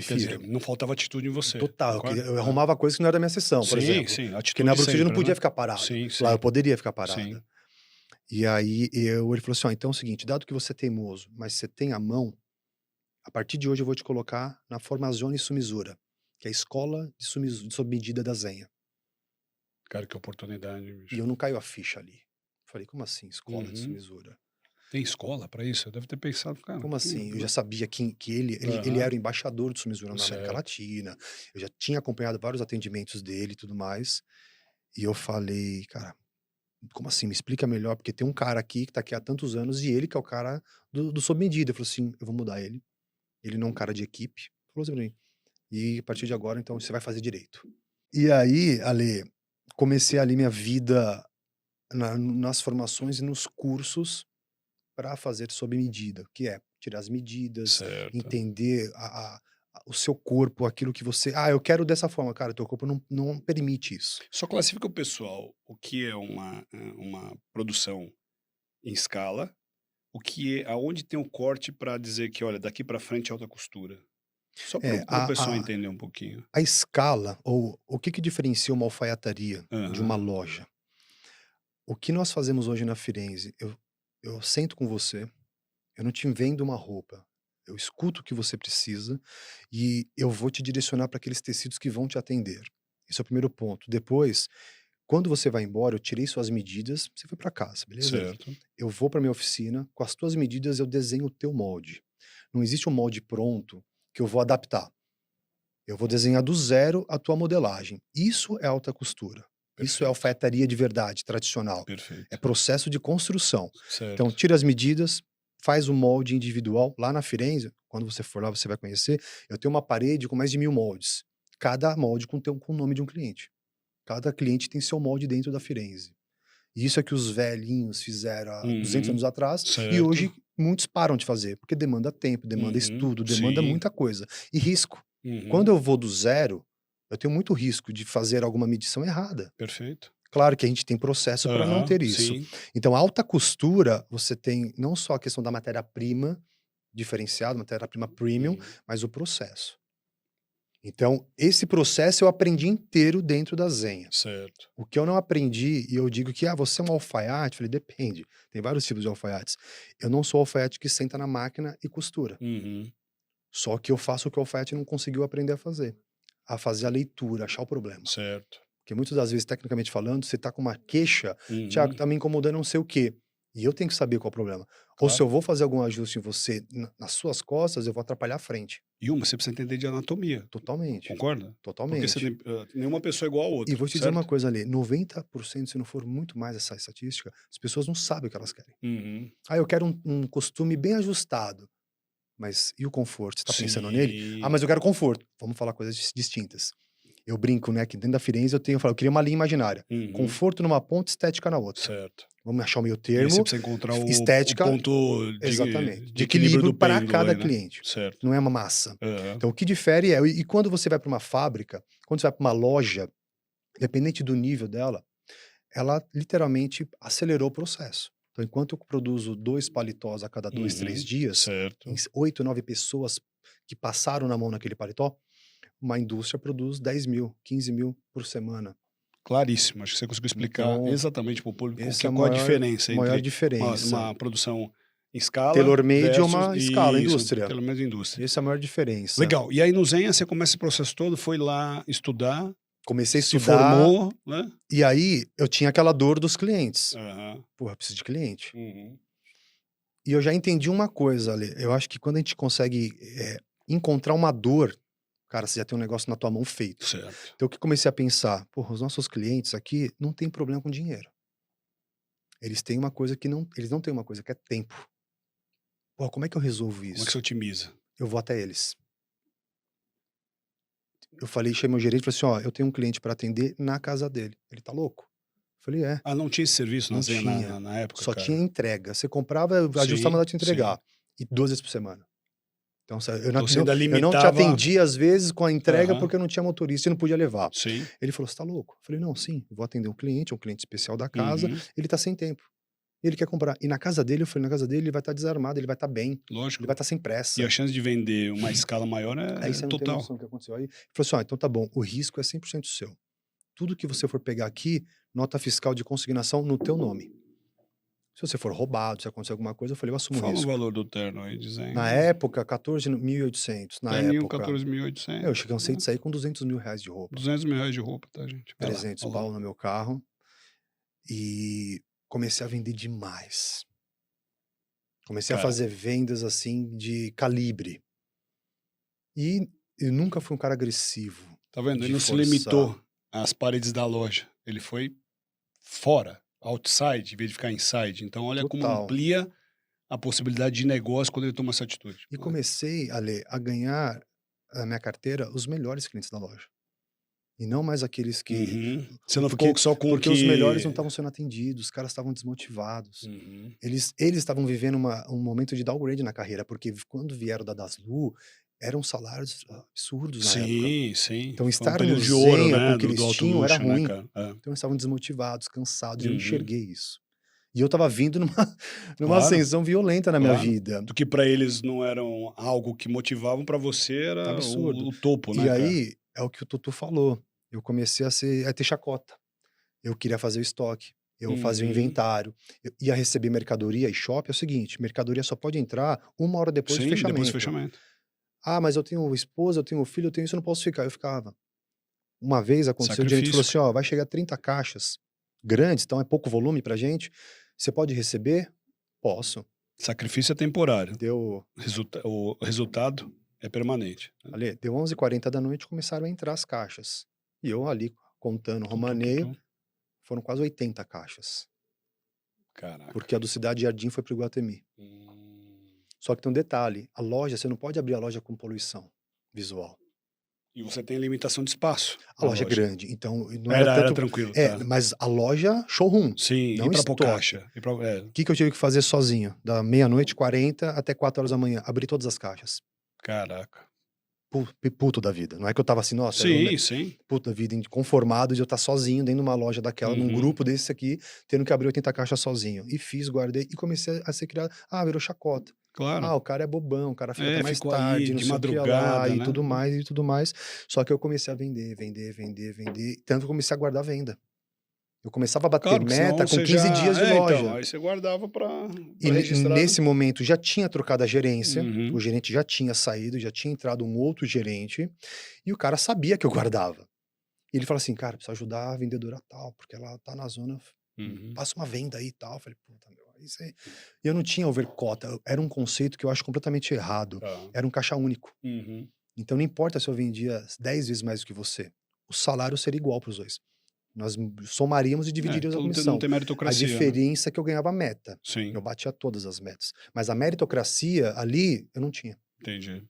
Quer dizer, Prefiro". não faltava atitude em você, Total, concorda? eu É. arrumava coisa que não era da minha sessão, por Sim, exemplo. sim, Porque na atitude Brooksfield eu não sempre, podia né? ficar parado. Sim, Lá eu sim, poderia ficar sim. parada. E aí ele falou assim: "Ó, então é o seguinte, dado que você é teimoso, mas você tem a mão, a partir de hoje eu vou te colocar na Formazione Sumisura, que é a escola de sob medida da Zenha". Cara, que oportunidade, E bicho. eu não caio a ficha ali. Falei: "Como assim escola de Uhum. Sumisura? Tem escola pra isso? Deve ter pensado, cara, Como que, assim?". Eu né? já sabia que ele Aham. era o embaixador de Sumisura na América Certo. Latina, eu já tinha acompanhado vários atendimentos dele e tudo mais, e eu falei: "Cara, como assim? Me explica melhor, porque tem um cara aqui que tá aqui há tantos anos e ele que é o cara do sob medida". Ele falou assim: "Eu vou mudar ele, ele não é um cara de equipe", falou assim pra mim, "e a partir de agora, então, você vai fazer direito". E aí, Ale, comecei ali minha vida nas formações e nos cursos para fazer sob medida, que é tirar as medidas, Certo. entender o seu corpo, aquilo que você: "Ah, eu quero dessa forma", cara, teu corpo não permite isso. Só classifica o pessoal, o que é uma produção em escala, o que é aonde tem o corte pra dizer que: "Olha, daqui pra frente é alta costura". Só para É, o pessoal entender um pouquinho. a escala ou o que que diferencia uma alfaiataria de uma Aham. loja? O que nós fazemos hoje na Firenze, eu sento com você, eu não te vendo uma roupa, eu escuto o que você precisa e eu vou te direcionar para aqueles tecidos que vão te atender. Esse é o primeiro ponto. Depois, quando você vai embora, eu tirei suas medidas, você foi para casa, beleza? Certo. Eu vou para minha oficina, com as tuas medidas eu desenho o teu molde. Não existe um molde pronto que eu vou adaptar. Eu vou desenhar do zero a tua modelagem. Isso é alta costura. Isso é Perfeito, alfaiataria de verdade, tradicional. É perfeito. processo de construção. Então, Certo. tira as medidas, faz o molde individual. Lá na Firenze, quando você for lá, você vai conhecer, eu tenho uma parede com mais de 1000 moldes. Cada molde com o nome de um cliente. Cada cliente tem seu molde dentro da Firenze. E isso é que os velhinhos fizeram há 200 Uhum. anos atrás, e Certo. hoje muitos param de fazer, porque demanda tempo, demanda Uhum. estudo, demanda Sim. muita coisa. E risco. Quando Uhum. eu vou do zero, eu tenho muito risco de fazer alguma medição errada. Perfeito. Claro que a gente tem processo para não Aham. ter isso. Sim. Então, a alta costura, você tem não só a questão da matéria-prima diferenciada, matéria-prima premium, Uhum. mas o processo. Então, esse processo eu aprendi inteiro dentro da Zenha. Certo. O que eu não aprendi, e eu digo que, você é um alfaiate? Eu falei, depende. Tem vários tipos de alfaiates. Eu não sou alfaiate que senta na máquina e costura. Uhum. Só que eu faço o que o alfaiate não conseguiu aprender a fazer. A fazer a leitura, achar o problema. Certo. Porque muitas das vezes, tecnicamente falando, você tá com uma queixa, Thiago, Uhum. tá me incomodando não sei o quê. E eu tenho que saber qual é o problema. Ou se Claro. eu vou fazer algum ajuste em você, nas suas costas, eu vou atrapalhar a frente. E você precisa entender de anatomia, Totalmente. concorda? Porque você Totalmente. tem nenhuma pessoa é igual a E outra, vou te dizer uma certo? coisa ali, 90%, se não for muito mais essa estatística, as pessoas não sabem o que elas querem. Uhum. Ah, eu quero um costume bem ajustado. Mas e o conforto? Você tá pensando nele? Ah, Sim. mas eu quero conforto. Vamos falar coisas distintas. Eu brinco, né, que dentro da Firenze eu queria uma linha imaginária. Uhum. Conforto numa ponta, estética na outra. Certo. Vamos achar o meio E aí você termo, precisa encontrar o estética, ponto exatamente, de de equilíbrio equilíbrio do para pêndulo cada aí, né? cliente. Certo. Não é uma massa. Aham. Então o que difere e quando você vai para uma fábrica, quando você vai para uma loja, independente do nível dela, ela literalmente acelerou o processo. Então, enquanto eu produzo 2 paletós a cada 2, 3 Uhum. dias, em Certo. 8, 9 pessoas que passaram na mão naquele paletó, uma indústria produz 10.000, 15.000 por semana. Claríssimo, acho que você conseguiu explicar Então, exatamente para o público essa é a qual a maior diferença maior entre diferença. uma produção em escala Tailor-made é versus uma escala, isso, indústria. pela mesma indústria. Essa é a maior diferença. Legal. E aí no Zenha você começa esse processo todo, foi lá estudar, Comecei a se estudar, formou, né? e aí eu tinha aquela dor dos clientes. Aham. "Porra, eu preciso de cliente". Uhum. E eu já entendi uma coisa, Ale, eu acho que quando a gente consegue, encontrar uma dor, cara, você já tem um negócio na tua mão feito. Certo. Então o que eu comecei a pensar? Porra, os nossos clientes aqui não têm problema com dinheiro. Eles têm uma coisa que não eles não têm uma coisa que é tempo. Pô, como é que eu resolvo Como é que você isso? otimiza? Eu vou até eles. Eu falei, chamei meu gerente e falei assim: "Ó, eu tenho um cliente para atender na casa dele". Ele: "Tá louco?" Eu falei: "É". Ah, não tinha esse serviço na Não Zenha tinha. na época, Só tinha cara? entrega. Você comprava, eu ajustava, Sim, ela te sim. entregar. E 2 vezes por semana. Então, Então você ainda eu não te limitava. atendia, às vezes, com a entrega, Aham. porque eu não tinha motorista e não podia levar. Sim. Ele falou: "Você tá louco?" Eu falei: "Não, sim, eu vou atender um cliente especial da casa, Uhum. ele tá sem tempo. Ele quer comprar". E na casa dele, eu falei: "Na casa dele, ele vai estar desarmado, ele vai estar bem, ele vai Lógico. estar sem E a pressa". chance de vender uma escala maior Aí é você não tem total. noção do que aconteceu. Aí ele falou assim: "Ó, então tá bom, o risco é 100% seu. Tudo que você for pegar aqui, nota fiscal de consignação no teu nome. Se você for roubado, se acontecer alguma coisa", eu falei: "Eu assumo o Fala o risco". valor do terno aí de Na Zenha. época, 14.800, na Terninho época. 14.800, Eu cansei de sair com R$ 200.000 de roupa, R$ 200.000 de roupa, tá, gente? Vai lá, 300 falou. pau no meu carro, e comecei a vender demais. Comecei a Cara, fazer vendas, assim, de calibre. E eu nunca fui um cara agressivo, tá vendo? Ele de não se forçar. limitou às paredes da loja, ele foi fora, outside, em vez de ficar inside. Então olha como Total. amplia a possibilidade de negócio quando ele toma essa atitude, E né. comecei, Ale, a ganhar na minha carteira os melhores clientes da loja. E não mais aqueles que Uhum. Você não ficou porque só com o porque os melhores não que. estavam sendo atendidos, os caras estavam desmotivados. Uhum. Eles estavam vivendo um momento de downgrade na carreira, porque quando vieram da Daslu, eram salários absurdos na época. Sim, sim. Então Foi um estar no período de ouro, Zenha com né, o que do eles alto tinham era luxo, né, ruim. cara. É. Então eles estavam desmotivados, cansados, e eu Uhum. enxerguei isso. E eu estava vindo numa numa Claro, ascensão violenta na minha claro. vida. Do que pra eles não eram algo que motivavam, pra você era Absurdo. o topo, E né, cara. aí, é o que o Tutu falou, eu comecei a ter chacota. Eu queria fazer o estoque, eu fazia o Uhum. inventário, eu ia receber mercadoria e shopping é o seguinte, mercadoria só pode entrar 1 hora depois do Sim, depois do fechamento. fechamento. "Ah, mas eu tenho esposa, eu tenho filho, eu tenho isso, eu não posso ficar", eu ficava. Uma vez aconteceu, o gerente falou Sacrifício, assim: "Ó, vai chegar 30 caixas grandes, então é pouco volume pra gente, você pode receber?" "Posso". sacrifício é temporário, Deu o resultado é permanente, né. ali, deu 11h40 começaram a entrar as caixas. E eu ali contando Tu, tu, tu, tu. romaneio, foram quase 80 caixas, Caraca. porque a do Cidade Jardim foi para o Iguatemi. Hum. Só que tem um detalhe, a loja, você não pode abrir a loja com poluição visual. E você tem limitação de espaço A na loja é loja. grande, então não era Era tanto tranquilo, tá. mas a loja showroom, Sim, e não pra pôr estoque. caixa? E pra O que que eu tive que fazer sozinho? Da 00:40 até 4 horas da manhã, abrir todas as caixas. Caraca. Puto da vida, não é que eu estava assim: "Nossa, eu Sim, sim. puto da vida, inconformado de eu estar sozinho dentro de uma loja daquela, num Uhum. grupo desse aqui, tendo que abrir 80 caixas sozinho". E fiz, guardei e comecei a ser criado. Virou chacota. Claro. O cara é bobão, o cara fica até É, mais ficou aí tarde, não de sei o que lá, madrugada, e né. tudo mais, e tudo mais. Só que eu comecei a vender, vender, vender, vender, tanto que eu comecei a guardar a venda. Eu começava a bater Claro, porque meta senão com você 15 já dias de então, loja. aí você guardava E pra registrar, né. nesse momento já tinha trocado a gerência, o Uhum. gerente já tinha saído, já tinha entrado um outro gerente, e o cara sabia que eu guardava. E ele fala assim: "Cara, precisa ajudar a vendedora tal, porque ela tá na zona, Uhum. passa uma venda aí e tal". Eu falei: "Puta, meu, aí você". E eu não tinha overcota, era um conceito que eu acho completamente errado, Tá. era um caixa único. Uhum. Então não importa se eu vendia 10 vezes mais do que você, o salário seria igual para os 2. Nós somaríamos e É, dividiríamos a então não comissão. tem A meritocracia, né. diferença é que eu ganhava meta, eu Sim, batia todas as metas, mas a meritocracia ali eu não tinha. entendi.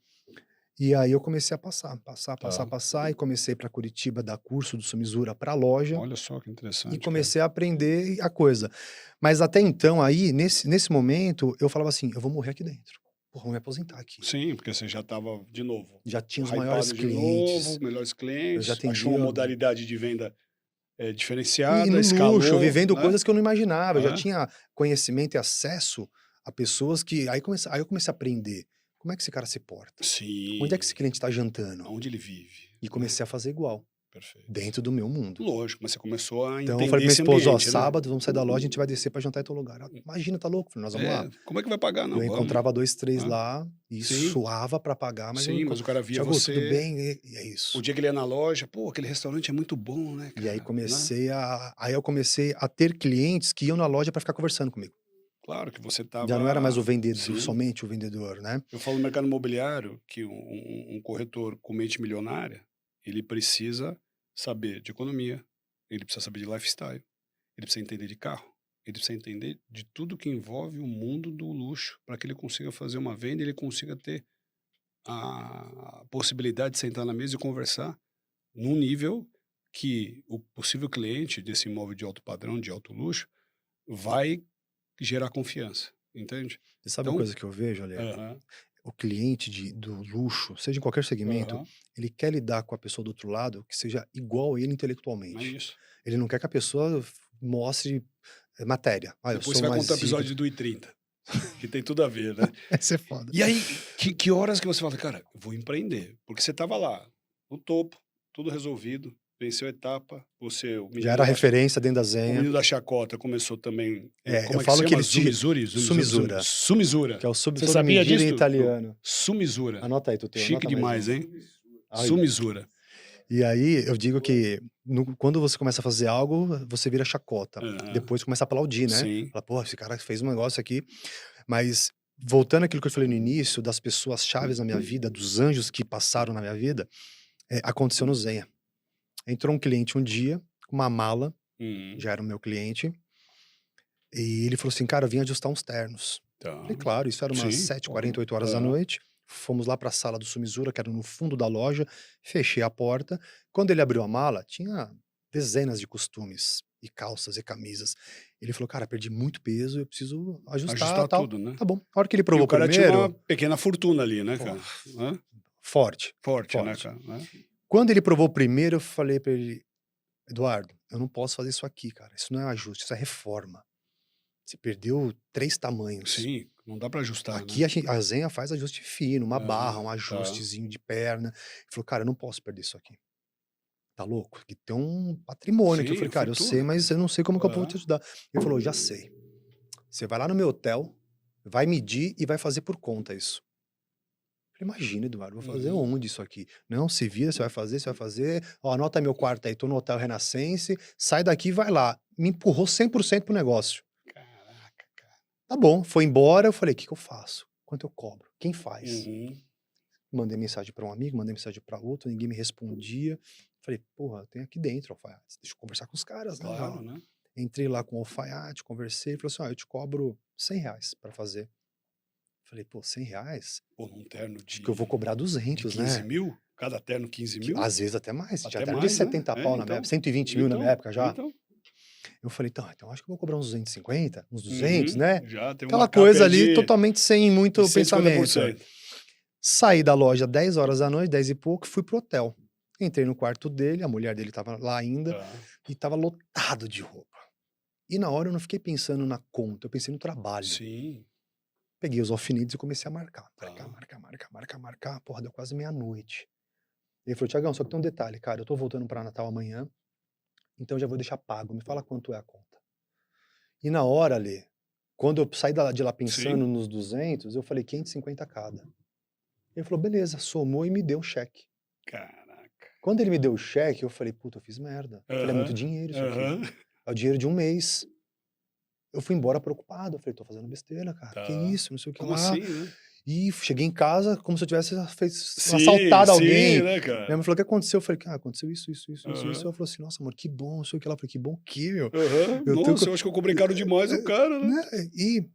E aí eu comecei a passar, passar, passar, Tá. passar, e comecei para Curitiba dar curso do Sumizura pra loja, Olha só que e interessante, cara. comecei a aprender a coisa. Mas até então aí, nesse momento, eu falava assim: "Eu vou morrer aqui dentro. Porra, vou me aposentar aqui". Sim, porque você já estava, de novo, Já tinha os maiores hypado de novo, clientes, melhores eu já clientes, achou uma atendia modalidade de venda, e diferenciada, no luxo, escalou, vivendo né. coisas que eu não imaginava, eu já É. tinha conhecimento e acesso a pessoas que aí eu comecei a aprender, como é que esse cara se porta? Onde é que Sim, esse cliente está jantando? aonde ele vive, E né. comecei a fazer igual, Perfeito. dentro do meu mundo. Lógico, mas você começou a Então eu falei entender pra minha esse esposa: "Ó, ambiente, né. sábado vamos sair da loja, a gente vai descer pra jantar em tal lugar". Ela: "Imagina, tá louco?". Eu falei: "Nós vamos lá". É, como é que vai pagar? Eu Não, vamos. encontrava 2, 3 Né. lá e Sim, suava pra pagar, mas eu sim, mas o cara via "Thiago, tudo você, bem?". E é o isso. dia que ele ia na loja: "Pô, aquele restaurante é muito bom, né, E aí cara", né. eu comecei a ter clientes que iam na loja pra ficar conversando comigo. Claro que você Já não era mais estava, o vendedor, sim. somente o vendedor, né. Eu falo no mercado imobiliário que um corretor com mente milionária, ele precisa saber de economia, ele precisa saber de lifestyle, ele precisa entender de carro, ele precisa entender de tudo que envolve o mundo do luxo, para que ele consiga fazer uma venda, ele consiga ter a possibilidade de sentar na mesa e conversar num nível que o possível cliente desse imóvel de alto padrão, de alto luxo, vai gerar confiança, entende? Você sabe uma Então, coisa que eu vejo, Ale? aham, O cliente do luxo, seja em qualquer segmento, aham, ele quer lidar com a pessoa do outro lado que seja igual a ele é intelectualmente. isso. Ele não quer que a pessoa mostre, matéria. Eu Depois você sou vai mais contar o rico. episódio do I30, que tem tudo a ver, né. Essa é foda. E aí, que horas que você fala: "Cara, eu vou empreender", porque você estava lá, no topo, tudo resolvido, venceu a etapa, você, Já era referência dentro da o Zenha. menino da chacota começou também, Eu como é que se falo que chama? eles te Zumizuri? Sumizura, Sumizura. que é o sob Você sob sabia medida em disso, Du? italiano. Sumizura. Anota aí, Tutu, Chique anota mais demais, uma. hein. Aí. Sumizura. E aí eu digo que quando você começa a fazer algo, você vira chacota. Aham. Depois começa a aplaudir, né. Sim. Fala: "Pô, esse cara fez um negócio aqui". Mas voltando àquilo que eu falei no início, das pessoas chaves na minha vida, dos anjos que passaram na minha vida, aconteceu no Zenha. Entrou um cliente um dia, com uma mala, Uhum. já era o meu cliente, e ele falou assim: "Cara, eu vim ajustar uns ternos". Falei: Tá. "Claro", isso era umas Sim, 7h40, claro. 8 horas da Aham. noite. Fomos lá para a sala do Sumizura, que era no fundo da loja, fechei a porta. Quando ele abriu a mala, tinha dezenas de costumes, e calças e camisas. Ele falou: "Cara, perdi muito peso, eu preciso ajustar, Ajustar tal". tudo, né. Tá bom. A hora que ele E provou o cara tinha uma primeiro, pequena fortuna ali, né, pô, cara. Hã. forte, Forte, né, forte. cara, né. Quando ele provou o primeiro, eu falei pra ele: "Eduardo, eu não posso fazer isso aqui, cara. Isso não é ajuste, isso é reforma. Você perdeu 3 tamanhos. Sim, não dá pra ajustar, né. Aqui a Zenha faz ajuste fino, uma barra, Aham, um tá. ajustezinho de perna". Ele falou: "Cara, eu não posso perder isso aqui. Tá louco? Aqui tem um patrimônio aqui". Eu Sim, falei: "Cara, eu sei, fortuna, mas cara. eu não sei como que eu vou te Aham. ajudar". Ele falou: "Já sei. Você vai lá no meu hotel, vai medir e vai fazer por conta isso". Eu falei: "Imagina, Eduardo, vou fazer Uhum. onde isso aqui?". "Não, se vira, você vai fazer. Ó, anota meu quarto aí, tô no Hotel Renascença, sai daqui e vai lá". Me empurrou 100% pro negócio. Caraca, cara. Tá bom, foi embora, eu falei: "O que que eu faço? Quanto eu cobro? Quem faz?". Uhum. Mandei mensagem pra um amigo, mandei mensagem pra outro, ninguém me respondia. Falei: "Porra, tem aqui dentro alfaiates, deixa eu conversar com os caras, né, Claro, ó". né. Entrei lá com o alfaiate, conversei, ele falou assim: "Ó, eu te cobro R$ 100 pra fazer". Falei, pô, R$ 100? Pô, num terno Acho que eu vou cobrar de 200, 15 né? mil? Cada terno 15 mil? Às vezes até mais. Tinha Até terno de mais, né? 70 É, pau na minha época, 120 mil na minha época já. Então. Eu falei, então acho que eu vou cobrar uns 250, uns 200, Uhum, né? já tem Aquela uma coisa capa ali, de totalmente sem muito pensamento. 150%. Saí da loja 10 horas da noite, 10 e pouco, fui pro hotel. Entrei no quarto dele, a mulher dele tava lá ainda, Tá. e tava lotado de roupa. E na hora eu não fiquei pensando na conta, eu pensei no trabalho. Sim, Peguei os alfinetes e comecei a marcar. tá. Marcar. Porra, deu quase meia-noite. Ele falou, Tiagão, só que tem um detalhe, cara, eu tô voltando pra Natal amanhã, então já vou deixar pago, me fala quanto é a conta. E na hora, Lê, quando eu saí de lá pensando Sim. nos 200, eu falei 550 cada. Ele falou, beleza, somou e me deu um cheque. Caraca. Quando ele me deu o cheque, eu falei, puta, eu fiz merda. Eu falei, é muito Aham, dinheiro isso aqui. aham. É o dinheiro de um mês. Eu fui embora preocupado. Eu falei, tô fazendo besteira, cara. Que Tá. isso, não sei o que Como lá. assim, né? E cheguei em casa como se eu tivesse Sim, assaltado alguém. né, Minha cara? mãe falou, o que aconteceu? Eu falei, cara, aconteceu isso. Aham, Ela falou assim, nossa, amor, que bom, não sei o que lá. Eu falei, que bom que, meu. aham. Eu tô... Nossa, eu acho que eu cobrei caro demais o cara, né? Né? E,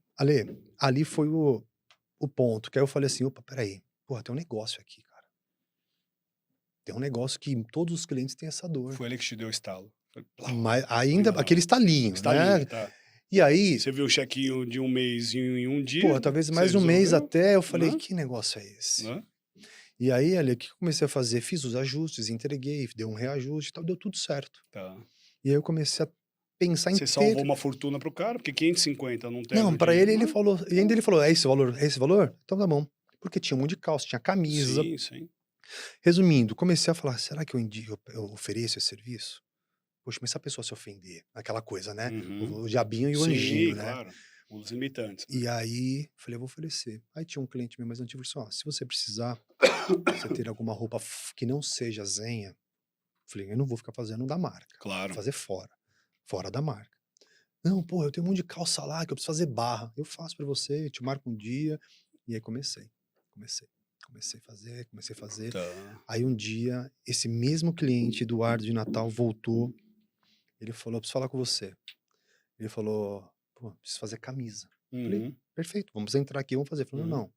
ali foi o ponto. Que aí eu falei assim, opa, peraí. Porra, tem um negócio aqui, cara. Tem um negócio que todos os clientes têm essa dor. Foi ele que te deu o estalo. Foi plau. Mas Falei, ainda, não. aquele estalinho, Estalinho, né? tá. E aí, Você viu o chequinho de um mês em um dia, pô, talvez mais você de um mês resolveu, até, eu falei, né? que negócio é esse? Né? E aí, ali, o que eu comecei a fazer? Fiz os ajustes, entreguei, deu um reajuste e tal, deu tudo certo. Tá. E aí eu comecei a pensar em Você salvou ter... uma fortuna pro cara, porque 550 num terno Não, pra de... ele, ele Não, falou, e ainda ele falou, é esse valor? É esse valor? Então tá bom. Porque tinha um monte de calça, tinha camisa. sim, sim. Resumindo, comecei a falar, será que eu ofereço esse serviço? Poxa, mas se a pessoa se ofender, aquela coisa, né? Uhum. O diabinho e o Sim, anjinho, né? claro. Os limitantes, né? E aí, falei, eu vou oferecer. Aí tinha um cliente meu mais antigo, falou assim, ó, se você precisar, você ter alguma roupa que não seja Zenha, falei, eu não vou ficar fazendo da marca, vou Claro. fazer fora da marca. Não, pô, eu tenho um monte de calça lá que eu preciso fazer barra. Eu faço pra você, te marco um dia. E aí comecei a fazer. Tá. Aí um dia, esse mesmo cliente, Eduardo de Natal, voltou. Ele falou, eu preciso falar com você. Ele falou, pô, preciso fazer camisa. Falei, Uhum. perfeito, vamos entrar aqui, vamos fazer. Ele falou, Uhum. não,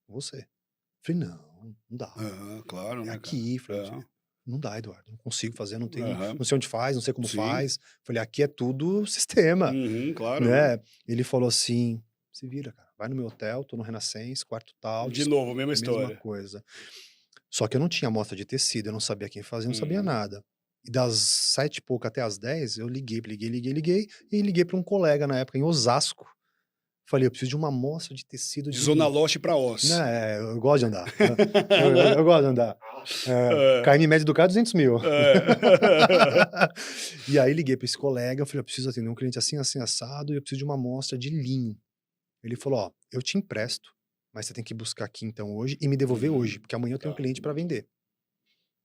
você. Falei, não dá. Aham, claro, É né, cara? aqui. Falei, É. não dá, Eduardo, não consigo fazer, não tenho, Aham. não sei onde faz, não sei como Sim. faz. Falei, aqui é tudo sistema, Uhum, claro, né? né? Ele falou assim, se vira, cara, vai no meu hotel, tô no Renascença, quarto tal, De novo, mesma mesma história. coisa. Só que eu não tinha amostra de tecido, eu não sabia quem fazia, não sabia Uhum. nada. E das 7 e pouco até as 10, eu liguei, e liguei para um colega na época, em Osasco. Falei, eu preciso de uma amostra de tecido De de... Zona Leste pra Oz. Né, eu gosto de andar. Eu gosto de andar. É. KM médio do cara, 200 mil. É. E aí liguei para esse colega, eu falei, eu preciso atender um cliente assim, assim, assado, e eu preciso de uma amostra de linho. Ele falou, ó, eu te empresto, mas você tem que buscar aqui então hoje e me devolver Uhum. hoje, porque amanhã eu tenho um Tá. cliente para vender.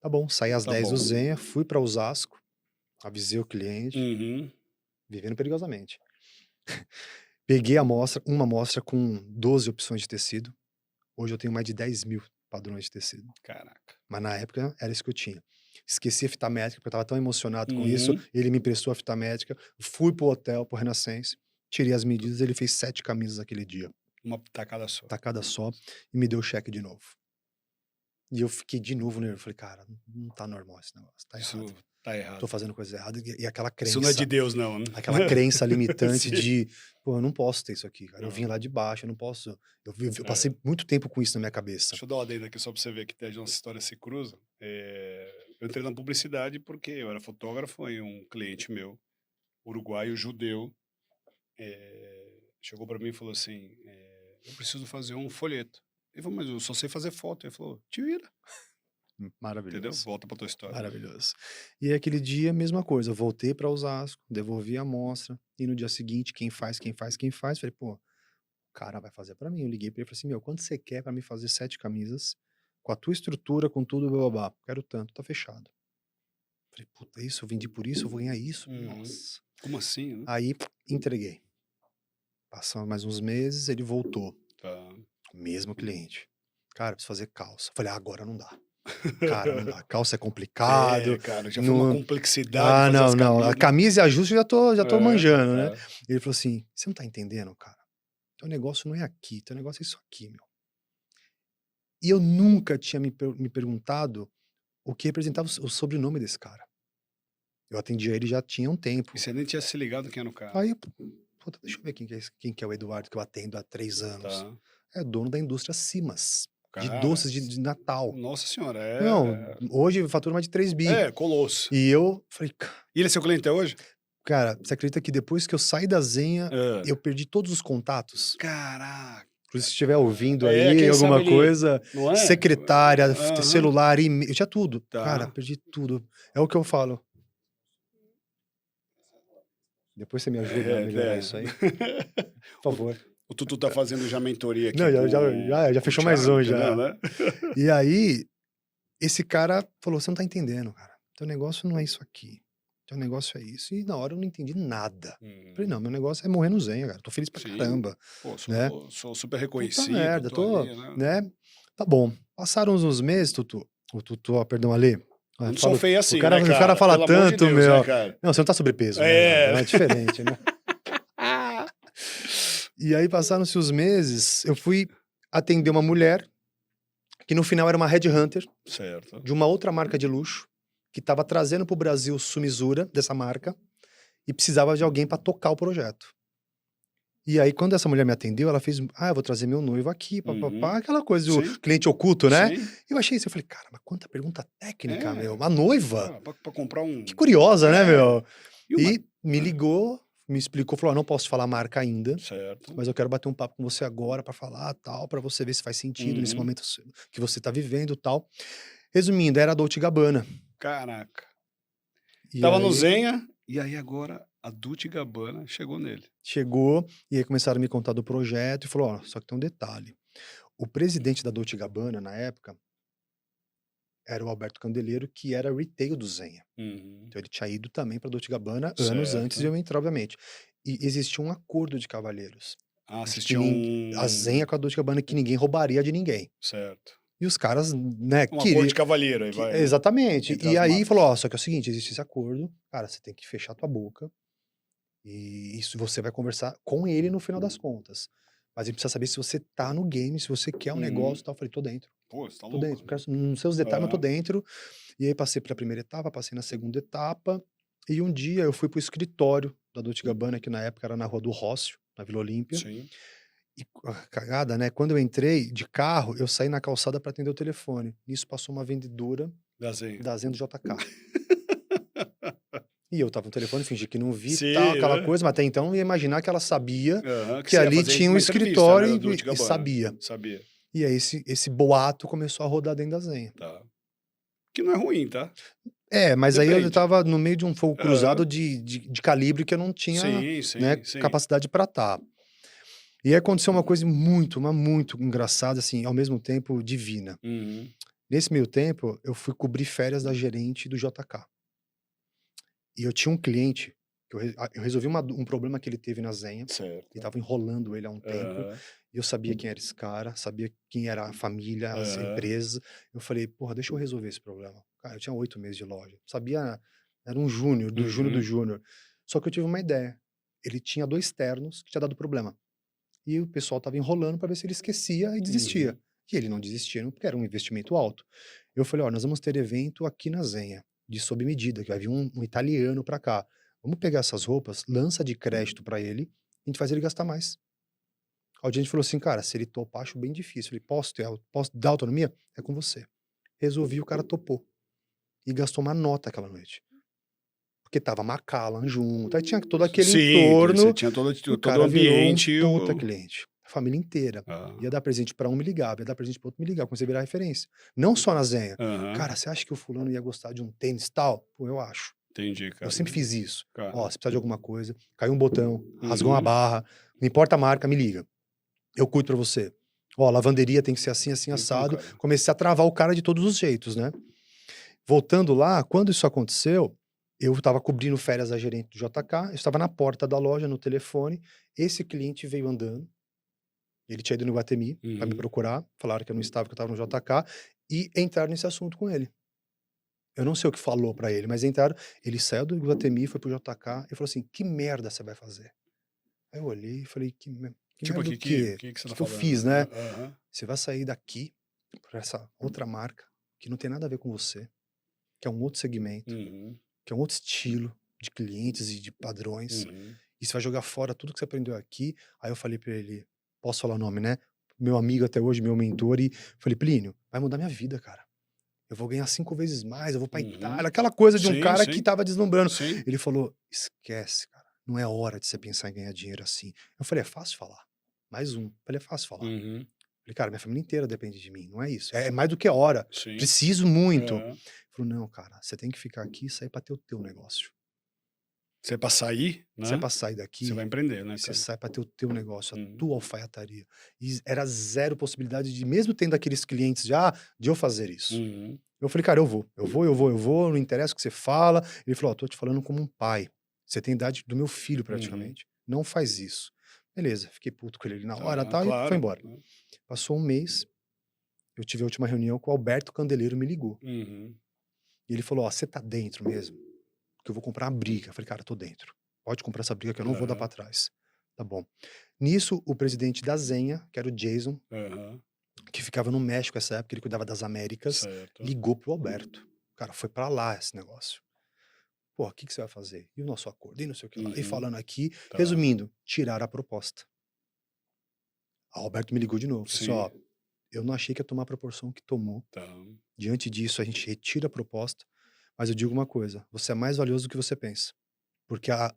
Tá bom, saí às Tá 10 do bom. Zenha, fui para Osasco, avisei o cliente, Uhum. vivendo perigosamente. Peguei uma amostra com 12 opções de tecido. Hoje eu tenho mais de 10 mil padrões de tecido. Caraca. Mas na época era isso que eu tinha. Esqueci a fita métrica, porque eu tava tão emocionado com isso. Uhum. Ele me emprestou a fita métrica. Fui pro hotel, pro Renascença. Tirei as medidas, ele fez 7 camisas aquele dia. Uma tacada só. Tacada só. E me deu o cheque de novo. E eu fiquei de novo nervoso. Falei, cara, não tá normal esse negócio. Tá Isso errado. tá Tô errado. fazendo coisa errada. E aquela Isso não é de crença. Deus, não, né? Aquela crença limitante Sim. de, pô, eu não posso ter isso aqui, cara. Eu vim Não. lá de baixo, eu não posso. Eu É. passei muito tempo com isso na minha cabeça. Deixa eu dar uma adenda aqui só pra você ver que até as nossas histórias se cruzam. Eu entrei na publicidade porque eu era fotógrafo e um cliente meu, uruguaio, judeu, chegou pra mim e falou assim, eu preciso fazer um folheto. Ele falou, mas eu só sei fazer foto. Ele falou, te vira, entendeu? Maravilhoso. Volta pra tua história. Maravilhoso. E aí, aquele dia, mesma coisa. Voltei pra Osasco, devolvi a amostra. E no dia seguinte, quem faz? Falei, pô, o cara vai fazer pra mim. Eu liguei pra ele e falei assim, meu, quanto você quer pra me fazer 7 camisas? Com a tua estrutura, com tudo, bababá. Quero tanto, tá fechado. Falei, puta, isso, eu vendi por isso, eu vou ganhar isso? Uhum. Nossa. Como assim, né? Aí, entreguei. Passaram mais uns meses, ele voltou. Tá. Mesmo cliente. Cara, preciso fazer calça. Falei, agora não dá. Cara, não dá. Calça é complicado. Cara, já foi uma Não... complexidade fazer as não. A camisas. camisa e ajuste eu já tô manjando, né? Tá. Ele falou assim, você não tá entendendo, cara? teu negócio não é aqui, teu negócio é isso aqui, meu. E eu nunca tinha me perguntado o que representava o sobrenome desse cara. Eu atendia ele já tinha um E tempo. você nem tinha se ligado quem era o cara. Aí, puta, deixa eu ver quem que é o Eduardo que eu atendo há 3 anos. Tá. É dono da indústria Simas, de Cara, doces de Natal. nossa senhora, Não, hoje fatura mais de 3 bi. colosso. E eu falei, E ele é seu cliente até hoje? cara, você acredita que depois que eu saí da Zenha, Hã. eu perdi todos os contatos? Caraca, Inclusive, se estiver ouvindo É, aí quem alguma sabe ele coisa, não é? secretária, Aham. celular, e-mail, tinha tudo. Cara, Tá. perdi tudo. É o que eu falo. Depois você me ajuda a melhorar isso aí, por favor. O Tutu tá fazendo já mentoria aqui Não, já com o fechou mais Thiago, um entendeu, já. né? E aí, esse cara falou: "Você não tá entendendo, cara. Teu negócio não é isso aqui. Teu negócio é isso". E na hora eu não entendi nada. Falei: "Não, meu negócio é morrer no Zenha, cara. Tô feliz pra Sim. caramba, Pô, né. sou super Puta reconhecido, merda, tô tô, ali, né? né". Tá bom. Passaram uns meses, ó, perdão, Ale. Não sou feio assim, O cara né, o cara fala Pelo amor de tanto, Deus, né, meu. cara? Não, você não tá sobrepeso, né, É. meu? É diferente, né. E aí passaram-se os meses, eu fui atender uma mulher, que no final era uma headhunter, Certo. de uma outra marca de luxo, que estava trazendo para o Brasil Sumizura, dessa marca, e precisava de alguém para tocar o projeto. E aí, quando essa mulher me atendeu, ela fez: "Ah, eu vou trazer meu noivo aqui, papapá", aquela coisa do Sim. cliente oculto, né. Sim. Eu achei isso, eu falei: "Cara, mas quanta pergunta técnica, É. meu, uma noiva? Pra comprar um... Que curiosa, né, meu?". E uma... E me ligou, me explicou, falou: "Ó, não posso falar a marca ainda, Certo. mas eu quero bater um papo com você agora pra falar, tal, pra você ver se faz sentido nesse momento que você tá vivendo, tal". Resumindo, era a Dolce & Gabbana. Caraca. E Tava no aí Zenha, e aí agora a Dolce & Gabbana chegou nele. chegou, e aí começaram a me contar do projeto e falou: "Ó, só que tem um detalhe, o presidente da Dolce & Gabbana, na época, era o Alberto Candelero, que era retail do Zenha. Então ele tinha ido também pra Dolce & Gabbana anos antes de Certo. eu entrar, obviamente. E existia um acordo de cavalheiros, Ah, de vocês que tinham a Zenha com a Dolce & Gabbana, que ninguém roubaria de ninguém. Certo. E os caras, né, Um acordo de cavalheiro aí, vai, né? exatamente. Entre E as aí marcas. falou: "Ó, só que é o seguinte, existe esse acordo, cara, você tem que fechar tua boca, e isso você vai conversar com ele no final das contas. Mas ele precisa saber se você tá no game, se você quer um negócio e tal". Eu falei: "Tô dentro, Pô, você tá tô louco. dentro, quero nos seus detalhes, mas tô Aham. dentro". E aí passei pela primeira etapa, passei na segunda etapa, e um dia eu fui pro escritório da Dolce & Gabbana, que na época era na Rua do Rócio, na Vila Olímpia, Sim. e cagada, né, quando eu entrei de carro, eu saí na calçada pra atender o telefone. Nisso passou uma vendedora Da Zenha. da Zen do JK. E eu estava no telefone, fingi que não vi, tal, Sim, aquela né? coisa, mas até então eu ia imaginar que ela sabia Aham, que que você ia ali fazer tinha um uma entrevista, né, escritório da Dolce & e Gabbana. sabia. Sabia. E aí esse boato começou a rodar dentro da Zenha. Tá. Que não é ruim, tá? É, mas aí eu Depende. estava no meio de um fogo cruzado Aham. de calibre que eu não tinha, Sim, né, sim, sim. capacidade pra estar. E aí aconteceu uma coisa muito engraçada, assim, ao mesmo tempo divina. Uhum. Nesse meio tempo, eu fui cobrir férias da gerente do JK. E eu tinha um cliente, que eu resolvi um problema que ele teve na Zenha, e Certo. estava enrolando ele há um tempo, Aham. e eu sabia quem era esse cara, sabia quem era a família, a Aham. empresa. Eu falei: "Porra, deixa eu resolver esse problema". Cara, eu tinha 8 meses de loja, sabia, era um júnior, do júnior do Uhum. júnior. Só que eu tive uma ideia, ele tinha 2 ternos que tinha dado problema, e o pessoal estava enrolando para ver se ele esquecia e desistia. Uhum. E ele não desistia, porque era um investimento alto. Eu falei: "Ó, nós vamos ter evento aqui na Zenha, de sob medida, que vai vir um italiano pra cá. Vamos pegar essas roupas, lança de crédito pra ele, a gente faz ele gastar mais". A gente falou assim: "Cara, se ele topar, acho bem difícil". Eu falei: "Posso dar autonomia? É com você". Resolvi, o cara topou. E gastou uma nota aquela noite. Porque estava Macallan junto, aí tinha todo aquele Sim, você entorno, tinha e o todo o cara virou um ambiente e puta o... cliente. A família inteira. Ia Ah. dar presente pra um, me ligava, ia dar presente para outro, me ligava, comecei a virar referência. Não só na Zenha. Aham. "Cara, você acha que o fulano ia gostar de um tênis tal?". "Pô, eu acho". Entendi, Eu cara. sempre fiz isso. Cara. "Ó, se precisar de alguma coisa, caiu um botão, rasgou uma Uhum. barra, não importa a marca, me liga. Eu cuido pra você. Ó, lavanderia tem que ser assim, assim, Então, assado". cara. Comecei a travar o cara de todos os jeitos, né. Voltando lá, quando isso aconteceu, eu estava cobrindo férias da gerente do JK, eu estava na porta da loja, no telefone, esse cliente veio andando, ele tinha ido no Iguatemi pra me Uhum. procurar, falaram que eu não estava, que eu estava no JK, e entraram nesse assunto com ele. Eu não sei o que falou pra ele, mas entraram, ele saiu do Iguatemi, foi pro JK e falou assim: "Que merda você vai fazer?". Aí eu olhei e falei: Que Tipo, merda o do quê? que você O tá que eu falando? fiz, né? Aham. Você vai sair daqui pra essa outra marca que não tem nada a ver com você, que é um outro segmento, Uhum. que é um outro estilo de clientes e de padrões, Uhum. e você vai jogar fora tudo que você aprendeu aqui. Aí eu falei pra ele, posso falar o nome, né? Meu amigo até hoje, meu mentor, e falei, Plínio, vai mudar minha vida, cara. Eu vou ganhar 5 vezes mais, eu vou pra Uhum. Itália, aquela coisa de um Sim, cara que sim, tava deslumbrando. sim. Ele falou, esquece, cara, não é hora de você pensar em ganhar dinheiro assim. Eu falei, é fácil falar. Mais um. Eu falei, é fácil falar. Uhum. Falei, cara, minha família inteira depende de mim, não é isso. É mais do que hora. Sim. Preciso muito. Aham. Ele falou, não, cara, você tem que ficar aqui e sair pra ter o teu negócio. Se é pra sair, Se é né? pra sair Você daqui, vai empreender, né, você cara? sai pra ter o teu negócio, a Uhum. tua alfaiataria. E era zero possibilidade de, mesmo tendo aqueles clientes já, de eu fazer isso. Uhum. Eu falei, cara, eu vou, não interessa o que você fala. Ele falou, ó, tô te falando como um pai. Você tem a idade do meu filho, Uhum. praticamente. Não faz isso. Beleza, fiquei puto com ele ali na hora, Tá, tal, e foi claro. embora. Passou um mês, eu tive a última reunião com o Alberto Candeleiro, me ligou. Uhum. E ele falou, ó, você tá dentro mesmo? Porque eu vou comprar uma briga. Eu falei, cara, tô dentro. Pode comprar essa briga que eu não vou dar pra Aham. trás. Tá bom. Nisso, o presidente da Zenha, que era o Jason, Aham. que ficava no México essa época, ele cuidava das Américas, Certo. ligou pro Alberto. Cara, foi pra lá esse negócio. Pô, o que você vai fazer? E o nosso acordo? E não sei o que lá. E Uhum. falando aqui, Tá. resumindo, tiraram a proposta. A Alberto me ligou de novo. Falou assim, Sim. ó, eu não achei que ia tomar a proporção que tomou. Tá. Diante disso, a gente retira a proposta. Mas eu digo uma coisa, você é mais valioso do que você pensa. Porque Aham.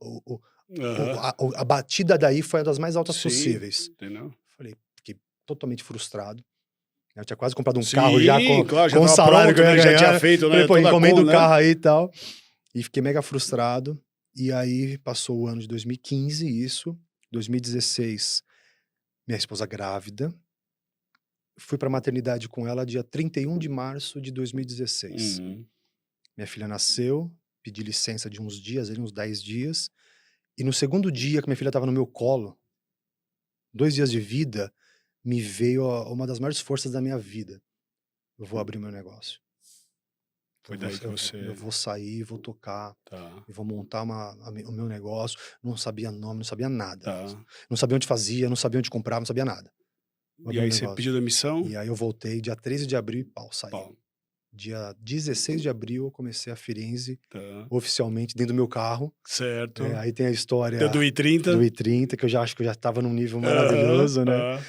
a batida daí foi a das mais altas Sim, possíveis. entendeu? Falei, fiquei totalmente frustrado. Eu tinha quase comprado um carro já Sim, claro, já com o tava salário que pronto, eu ia né? Já ganhar, tinha né? feito, Falei, né? pô, Toda a encomenda o né? carro aí e tal. E fiquei mega frustrado. E aí passou o ano de 2015, isso. 2016, minha esposa grávida. Fui pra maternidade com ela dia 31 de março de 2016. Uhum. Minha filha nasceu, pedi licença de uns dias, uns 10 dias. E no segundo dia que minha filha tava no meu colo, 2 dias de vida, me veio uma das maiores forças da minha vida. Eu vou abrir meu negócio. Foi daí que Eu você... vou sair, vou tocar, Tá, eu vou montar o meu negócio. Não sabia nome, não sabia nada. tá. Não sabia onde fazia, não sabia onde comprava, não sabia nada. Vou E abrir aí meu você negócio. pediu demissão? E aí eu voltei dia 13 de abril e pau, saí. Pau. Dia 16 de abril eu comecei a Firenze, Tá. oficialmente, dentro do meu carro. Certo. Aí tem a história Deu do I-30? do I-30, que eu já acho que eu já estava num nível Aham, maravilhoso, né? aham.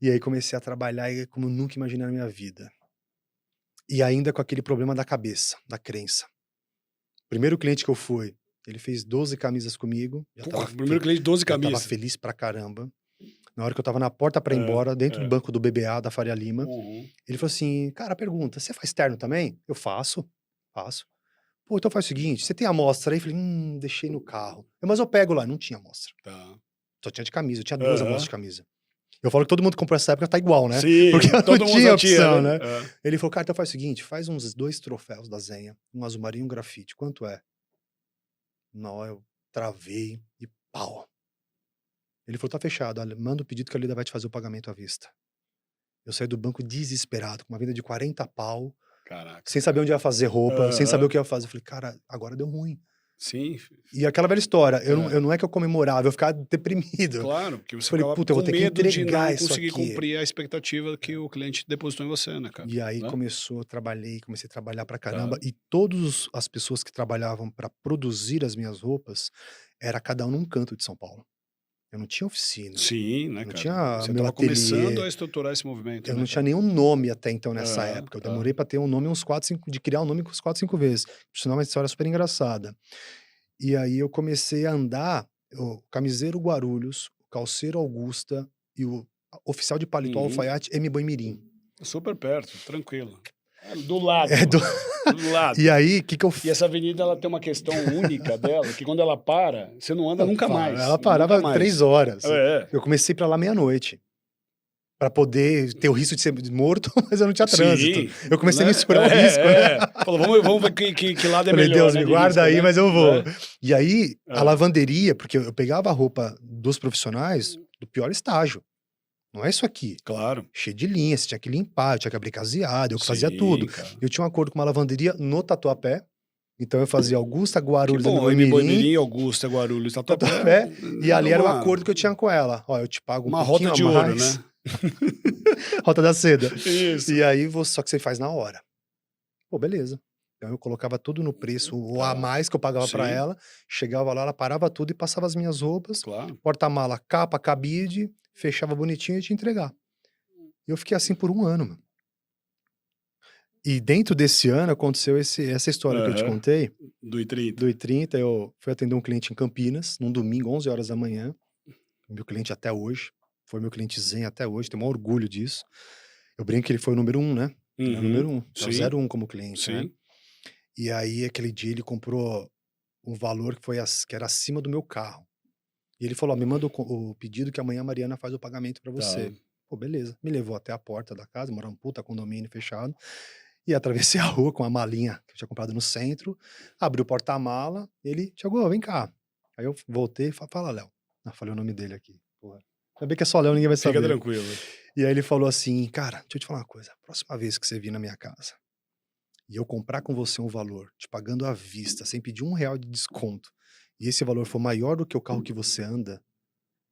E aí comecei a trabalhar como eu nunca imaginei na minha vida. E ainda com aquele problema da cabeça, da crença. Primeiro cliente que eu fui, ele fez 12 camisas comigo. Porra, primeiro cliente, 12 já tava camisas. feliz pra caramba. Na hora que eu tava na porta pra ir embora, dentro do banco do BBA, da Faria Lima, Uhum. ele falou assim, cara, pergunta, você faz terno também? Eu faço. Pô, então faz o seguinte, você tem amostra aí? Eu falei, deixei no carro. Mas eu pego lá, não tinha amostra. Tá. Só tinha de camisa, eu tinha 2 Aham. amostras de camisa. Eu falo que todo mundo que comprou essa época tá igual, né? Sim, Porque eu todo não mundo tinha já tinha, opção, né? né? Ele falou, cara, então faz o seguinte, faz uns 2 troféus da Zenha, um azul marinho e um grafite. Quanto é? Não, eu travei e pau. Ele falou, tá fechado, olha, manda o pedido que a Lida vai te fazer o pagamento à vista. Eu saí do banco desesperado, com uma venda de 40 pau, Caraca. sem saber onde ia fazer roupa, sem saber o Aham. que ia fazer. Eu falei, cara, agora deu ruim. Sim. E aquela velha história, eu não é que eu comemorava, eu ficava deprimido. Claro, porque você Falei, ficava puta, eu com vou ter que medo de entregar não isso conseguir aqui. cumprir a expectativa que o cliente depositou em você, né, cara? E aí Né? comecei a trabalhar pra Tá. caramba. E todas as pessoas que trabalhavam pra produzir as minhas roupas, era cada um num canto de São Paulo. Eu não tinha oficina, Sim, né, não cara? tinha Você meu tava começando ateliê, a estruturar esse movimento, eu né, não tinha cara? nenhum nome até então nessa época. Eu Tá. demorei pra ter um nome uns 4, 5, de criar um nome uns 4, 5 vezes. Por sinal, uma história super engraçada. E aí eu comecei a andar, o Camiseiro Guarulhos, o Calceiro Augusta e o oficial de paletó Uhum. alfaiate M. Boimirim. Super perto, tranquilo. É do lado. É do... Do lado. E aí, o que eu E fiz? essa avenida, ela tem uma questão única dela, que quando ela para, você não anda nunca mais. Ela parava Nunca mais. 3 horas. É. Eu comecei pra lá meia-noite. Pra poder ter o risco de ser morto, mas eu não tinha trânsito. Sim, Eu comecei a né? misturar o risco, né? Falou, vamos ver que lado é Falei, melhor, Deus, né, me de guarda risco, aí, né? mas eu vou. Né? E aí, a Ah. lavanderia, porque eu pegava a roupa dos profissionais do pior estágio. Não é isso aqui. Claro. Cheio de linha, você tinha que limpar, eu tinha que abrir caseado, eu que fazia Sim, tudo. cara. Eu tinha um acordo com uma lavanderia no Tatuapé, Então eu fazia Augusta, Que Guarulhos, bom, Boimirim, Boimirim, Augusta, Guarulhos, Tatuapé, e ali era o uma, acordo que eu tinha com ela. Ó, eu te pago um uma pouquinho rota de a ouro, mais. né? Rota da seda. Isso. E aí, só que você faz na hora. Pô, beleza. Então eu colocava tudo no preço, o a Tá. mais que eu pagava pra Sim. ela, chegava lá, ela parava tudo e passava as minhas roupas, Claro. porta-mala, capa, cabide, fechava bonitinho e ia te entregar. E eu fiquei assim por 1 ano, mano. E dentro desse ano aconteceu essa história que eu te Aham. contei, Do I30. do I30, eu fui atender um cliente em Campinas, num domingo, 11 horas da manhã. Meu cliente até hoje, foi meu cliente zen até hoje, tenho o maior orgulho disso. Eu brinco que ele foi o número 1, né? Ele é o número 1, é o Sim. 01 como cliente, né? Sim. E aí, aquele dia, ele comprou um valor que era acima do meu carro. E ele falou, ó, me manda o pedido que amanhã a Mariana faz o pagamento pra você. Tá. Pô, beleza. Me levou até a porta da casa, morava um puta condomínio fechado. E atravessei a rua com a malinha que eu tinha comprado no centro, abri o porta-mala, ele, Thiago, vem cá. Aí eu voltei e falei, fala, Léo. Eu falei o nome dele aqui. Porra. Ainda bem que é só Léo, ninguém vai Fica saber. tranquilo. E aí ele falou assim, cara, deixa eu te falar uma coisa. Próxima vez que você vir na minha casa e eu comprar com você um valor, te pagando à vista, sem pedir R$1 de desconto, e esse valor for maior do que o carro que você anda,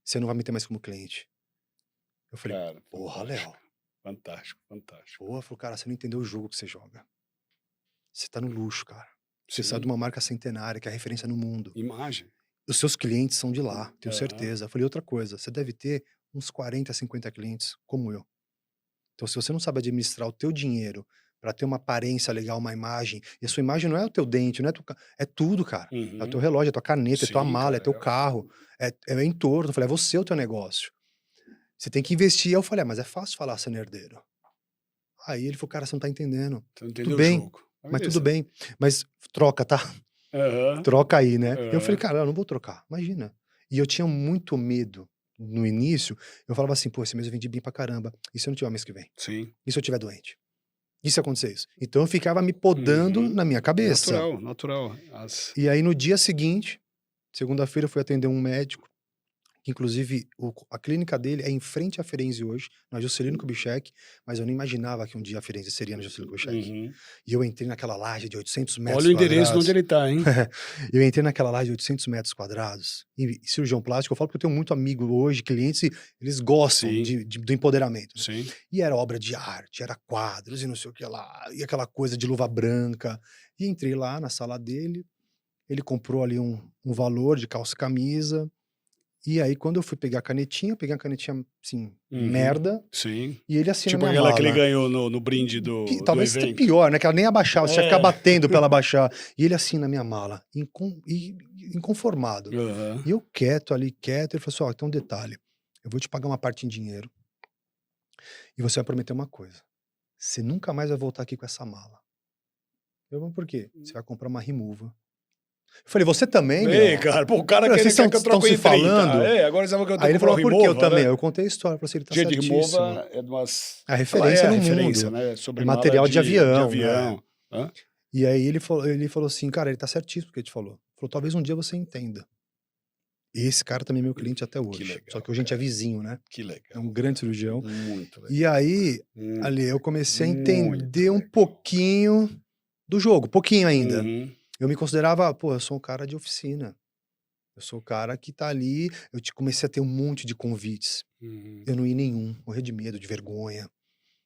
você não vai me ter mais como cliente. Eu falei, Cara, porra, fantástico. Léo. Fantástico, fantástico. Porra, falou, cara, você não entendeu o jogo que você joga. Você tá no luxo, cara. Você Sim. saiu de uma marca centenária, que é a referência no mundo. Imagem. Os seus clientes são de lá, tenho Aham. certeza. Eu falei, outra coisa, você deve ter uns 40, 50 clientes, como eu. Então, se você não sabe administrar o teu dinheiro pra ter uma aparência legal, uma imagem, e a sua imagem não é o teu dente, não é, é tudo, cara. É o teu relógio, é tua caneta, é tua Sim, mala, é cara, teu carro, é o entorno. Eu falei, é você o teu negócio. Você tem que investir. Aí eu falei, mas é fácil falar sendo herdeiro. Aí ele falou, cara, você não tá entendendo. Você não Tudo entendeu o bem, jogo. mas tudo bem. Mas troca, tá? Aham. Troca aí, né? Eu falei, Aham. cara, eu não vou trocar, imagina. E eu tinha muito medo no início. Eu falava assim, pô, esse mês eu vendi bem pra caramba. E se eu não tiver mês que vem? Sim. E se eu tiver doente? E se acontecer isso? Então eu ficava me podando na minha cabeça. Natural, natural. E aí no dia seguinte, segunda-feira, eu fui atender um médico, que inclusive a clínica dele é em frente à Firenze hoje, na Juscelino Kubitschek, mas eu não imaginava que um dia a Firenze seria na Juscelino Kubitschek. E eu entrei naquela laje de 800 metros Olha o endereço de quadrados. onde ele tá, hein? Eu entrei naquela laje de 800 metros quadrados, e cirurgião plástico, eu falo porque eu tenho muito amigo hoje, clientes, e eles gostam Sim. do empoderamento. Né? Sim. E era obra de arte, era quadros e não sei o que lá, e aquela coisa de luva branca. E entrei lá na sala dele, ele comprou ali um valor de calça e camisa, e aí quando eu fui pegar a canetinha, eu peguei uma canetinha, assim, merda, Sim. e ele assina Tipo minha aquela mala. que ele ganhou no brinde do Talvez até evento. pior, né? Que ela nem abaixava, você ia ficar batendo pra ela abaixar. E ele assina a minha mala, inconformado. E eu quieto ali, quieto, ele falou assim, ó, então um detalhe, eu vou te pagar uma parte em dinheiro, e você vai prometer uma coisa, você nunca mais vai voltar aqui com essa mala. Eu vou, por quê? Você vai comprar uma Rimuva. Eu falei, você também, meu? Ei, cara, pô, o cara Vocês quer que eu estão troque se em 30. falando? Agora você vai que eu Aí ele falou, por que eu Rimowa, também? né? Eu contei a história, eu falei assim, ele tá Gente, certíssimo. Rimowa é de umas... A referência no referência, mundo. né? Sobre É material de avião, De avião. Hã? E aí ele falou assim, cara, ele tá certíssimo o que ele te falou. Falou, talvez um dia você entenda. E esse cara também é meu cliente até hoje. legal, Só que hoje a gente é vizinho, né? Que legal. É um grande cirurgião. Muito legal. E aí, ali, eu comecei a entender um pouquinho do jogo, pouquinho ainda. Eu me considerava, pô, eu sou um cara de oficina. Eu sou o cara que tá ali, comecei a ter um monte de convites. Eu não ia nenhum, morrer de medo, de vergonha.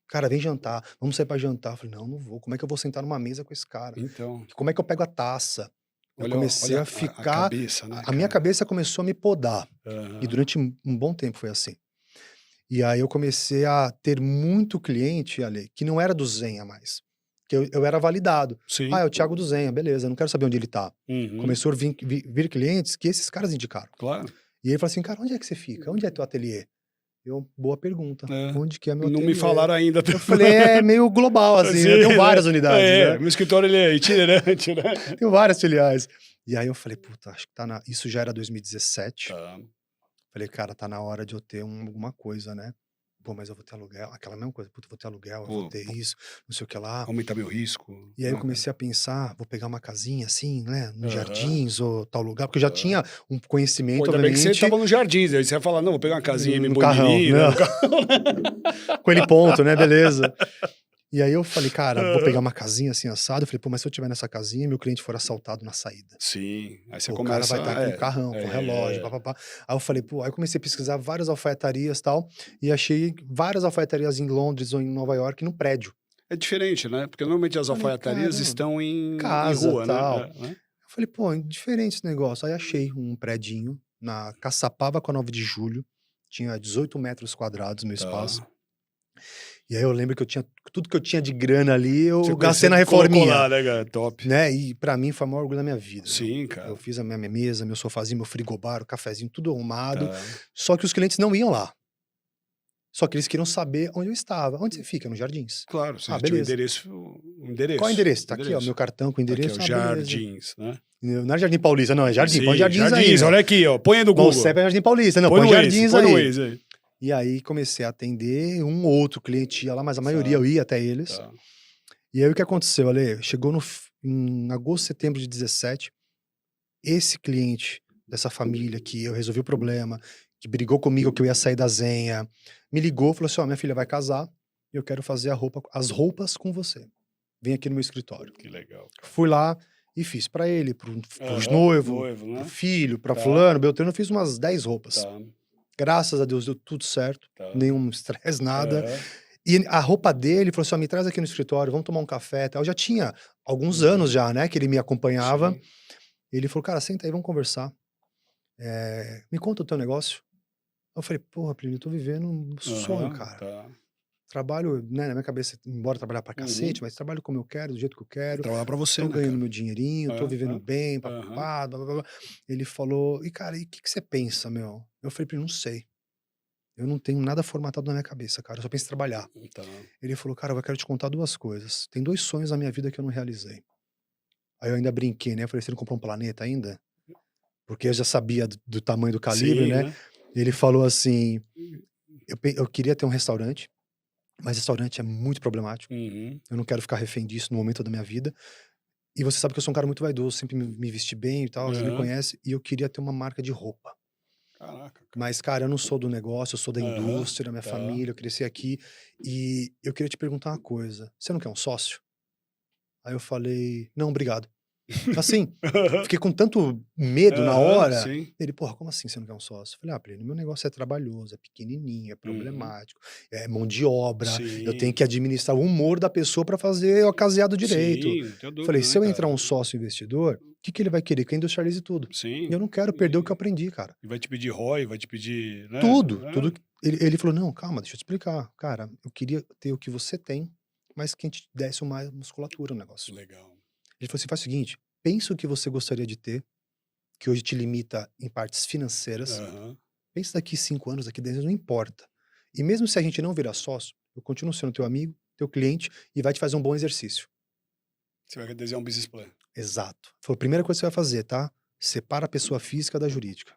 Cara, vem jantar, vamos sair pra jantar. Eu falei, não vou. Como é que eu vou sentar numa mesa com esse cara? Então, Como é que eu pego a taça? Eu comecei olha a ficar... a cabeça, né, a minha cara? cabeça começou a me podar. E durante um bom tempo foi assim. E aí eu comecei a ter muito cliente, Ale, que não era do Zenha mais. Que eu era validado. Sim. Ah, é o Thiago do Zenha, beleza, não quero saber onde ele tá. Começou a vir clientes que esses caras indicaram. Claro. E ele falou assim, cara, onde é que você fica? Onde é teu ateliê? Boa pergunta. Onde que é meu Não ateliê? me falaram ainda. Eu falei, é meio global, assim, Sim, eu tenho várias unidades, né? Meu escritório ele é itinerante, né? Tenho várias filiais. E aí eu falei, puta, acho que tá na... Isso já era 2017. Tá. Falei, cara, tá na hora de eu ter alguma coisa, né? Pô, mas eu vou ter aluguel. Aquela mesma coisa, puta, eu vou ter aluguel, eu vou ter isso, não sei o que lá. Aumentar meu risco. E aí eu comecei a pensar, vou pegar uma casinha assim, né? Nos jardins ou tal lugar, porque eu já tinha um conhecimento, Pô, ainda bem que obviamente. você tava nos jardins, aí você ia falar, não, vou pegar uma casinha em no carrão, Boimirim, né? né? Com ele ponto, né? Beleza. E aí eu falei, cara, vou pegar uma casinha assim assado. Eu falei, pô, mas se eu estiver nessa casinha e meu cliente for assaltado na saída? Sim, aí você Pô, o cara começa vai estar com um carrão, com relógio, é, papapá. Aí eu falei, pô, aí eu comecei a pesquisar várias alfaiatarias e tal, e achei várias alfaiatarias em Londres ou em Nova York no prédio. é diferente, né, porque normalmente as Falei, alfaiatarias caramba, estão em casa, rua, né, tal. é, né. Eu falei, pô, diferente esse negócio. Aí achei um predinho na Caçapava com a 9 de Julho, tinha 18 metros quadrados meu espaço. Tá. E aí eu lembro que eu tinha tudo que eu tinha de grana ali, Você eu gastei conheceu na colocou reforminha, lá, né, cara, top. né? E pra mim foi o maior orgulho da minha vida, meu. Sim, Eu cara, fiz a minha mesa, meu sofazinho, meu frigobar, o cafezinho, tudo arrumado. tá. Só que os clientes não iam lá. Só que eles queriam saber onde eu estava. Onde você fica? Nos Jardins. Claro, você Ah, já tinha beleza. o Qual é o endereço, endereço? Tá aqui, ó, meu cartão com o Tá aqui, ó, endereço. Ah, beleza. Jardins, né. Não é Jardim Paulista, não, é Jardim. Põe Sim, Jardins aí, Jardins, meu. olha aqui, ó, põe aí no Mas o Google. CEP é Jardim Paulista, não, Põe põe no Waze, Jardins põe no aí. Waze aí. E aí comecei a atender, um ou outro cliente ia lá, mas a maioria eu Tá, ia até eles. tá. E aí o que aconteceu, Ale? Chegou em agosto, setembro de 17, esse cliente dessa família que eu resolvi o problema, que brigou comigo que eu ia sair da Zenha, me ligou, falou assim, ó, minha filha vai casar, e eu quero fazer as roupas com você. Vem aqui no meu escritório. Que legal. Fui lá e fiz pra ele, pros Aham, noivos, noivo, pro né. filho, pra Tá, fulano, Beltrano, eu fiz umas 10 roupas. tá, Graças a Deus deu tudo certo, tá. nenhum estresse, nada. Aham. E a roupa dele, falou assim: "Ó, me traz aqui no escritório, vamos tomar um café", e tal. Eu já tinha alguns anos Uhum. já, né, que ele me acompanhava. Sim. Ele falou: "Cara, senta aí, vamos conversar. Me conta o teu negócio". Eu falei: "Porra, primo, eu tô vivendo um sonho, Aham, cara. tá. Trabalho, né, na minha cabeça, embora trabalhar pra cacete, Uhum. mas trabalho como eu quero, do jeito que eu quero, Trabalhar pra você, tô né, ganhando cara. meu dinheirinho, tô vivendo Aham, bem, aham. papapá, blá-blá-blá". Ele falou: "E cara, e o que que você pensa, meu?". Eu falei pra ele: "Não sei. Eu não tenho nada formatado na minha cabeça, cara, eu só penso em trabalhar". Tá. Ele falou: "Cara, eu quero te contar 2 coisas. Tem 2 sonhos na minha vida que eu não realizei". Aí eu ainda brinquei, né, eu falei: "Você não comprou um planeta ainda?". Porque eu já sabia do tamanho do calibre, Sim, né. né. Ele falou assim: Eu queria ter um restaurante, mas restaurante é muito problemático. Uhum. Eu não quero ficar refém disso no momento da minha vida. E você sabe que eu sou um cara muito vaidoso, sempre me vesti bem e tal, você me Aham. conhece, e eu queria ter uma marca de roupa. Caraca, cara. Mas, cara, eu não sou do negócio, eu sou da Aham. indústria, minha Tá. família, eu cresci aqui, e eu queria te perguntar uma coisa: você não quer um sócio? Aí eu falei: "Não, obrigado". Assim, Aham. fiquei com tanto medo na Aham, hora. sim. Ele: "Porra, como assim você não quer um sócio?". Eu falei: "Ah, Plínio, meu negócio é trabalhoso, é pequenininho, é Uhum. problemático, é mão de obra, eu tenho Sim. que administrar o humor da pessoa para fazer o caseado direito". Sim, não tenho Falei: dúvida, "Se né, eu entrar cara. um sócio investidor, o que que ele vai querer? Que eu industrialize tudo. E Sim. eu não quero perder o que eu aprendi, cara". E vai te pedir ROI, vai te pedir, né. Tudo. Ele falou: "Não, calma, deixa eu te explicar. Cara, eu queria ter o que você tem, mas que a gente desse mais musculatura no negócio". Legal. Ele falou assim: "Faz o seguinte, pensa o que você gostaria de ter, que hoje te limita em partes financeiras. Aham. Pensa daqui 5 anos, daqui 10 anos, não importa. E mesmo se a gente não virar sócio, eu continuo sendo teu amigo, teu cliente e vai te fazer um bom exercício". Você vai desenhar um business plan. Exato. Foi a primeira coisa que você vai fazer, tá? Separa a pessoa física da jurídica.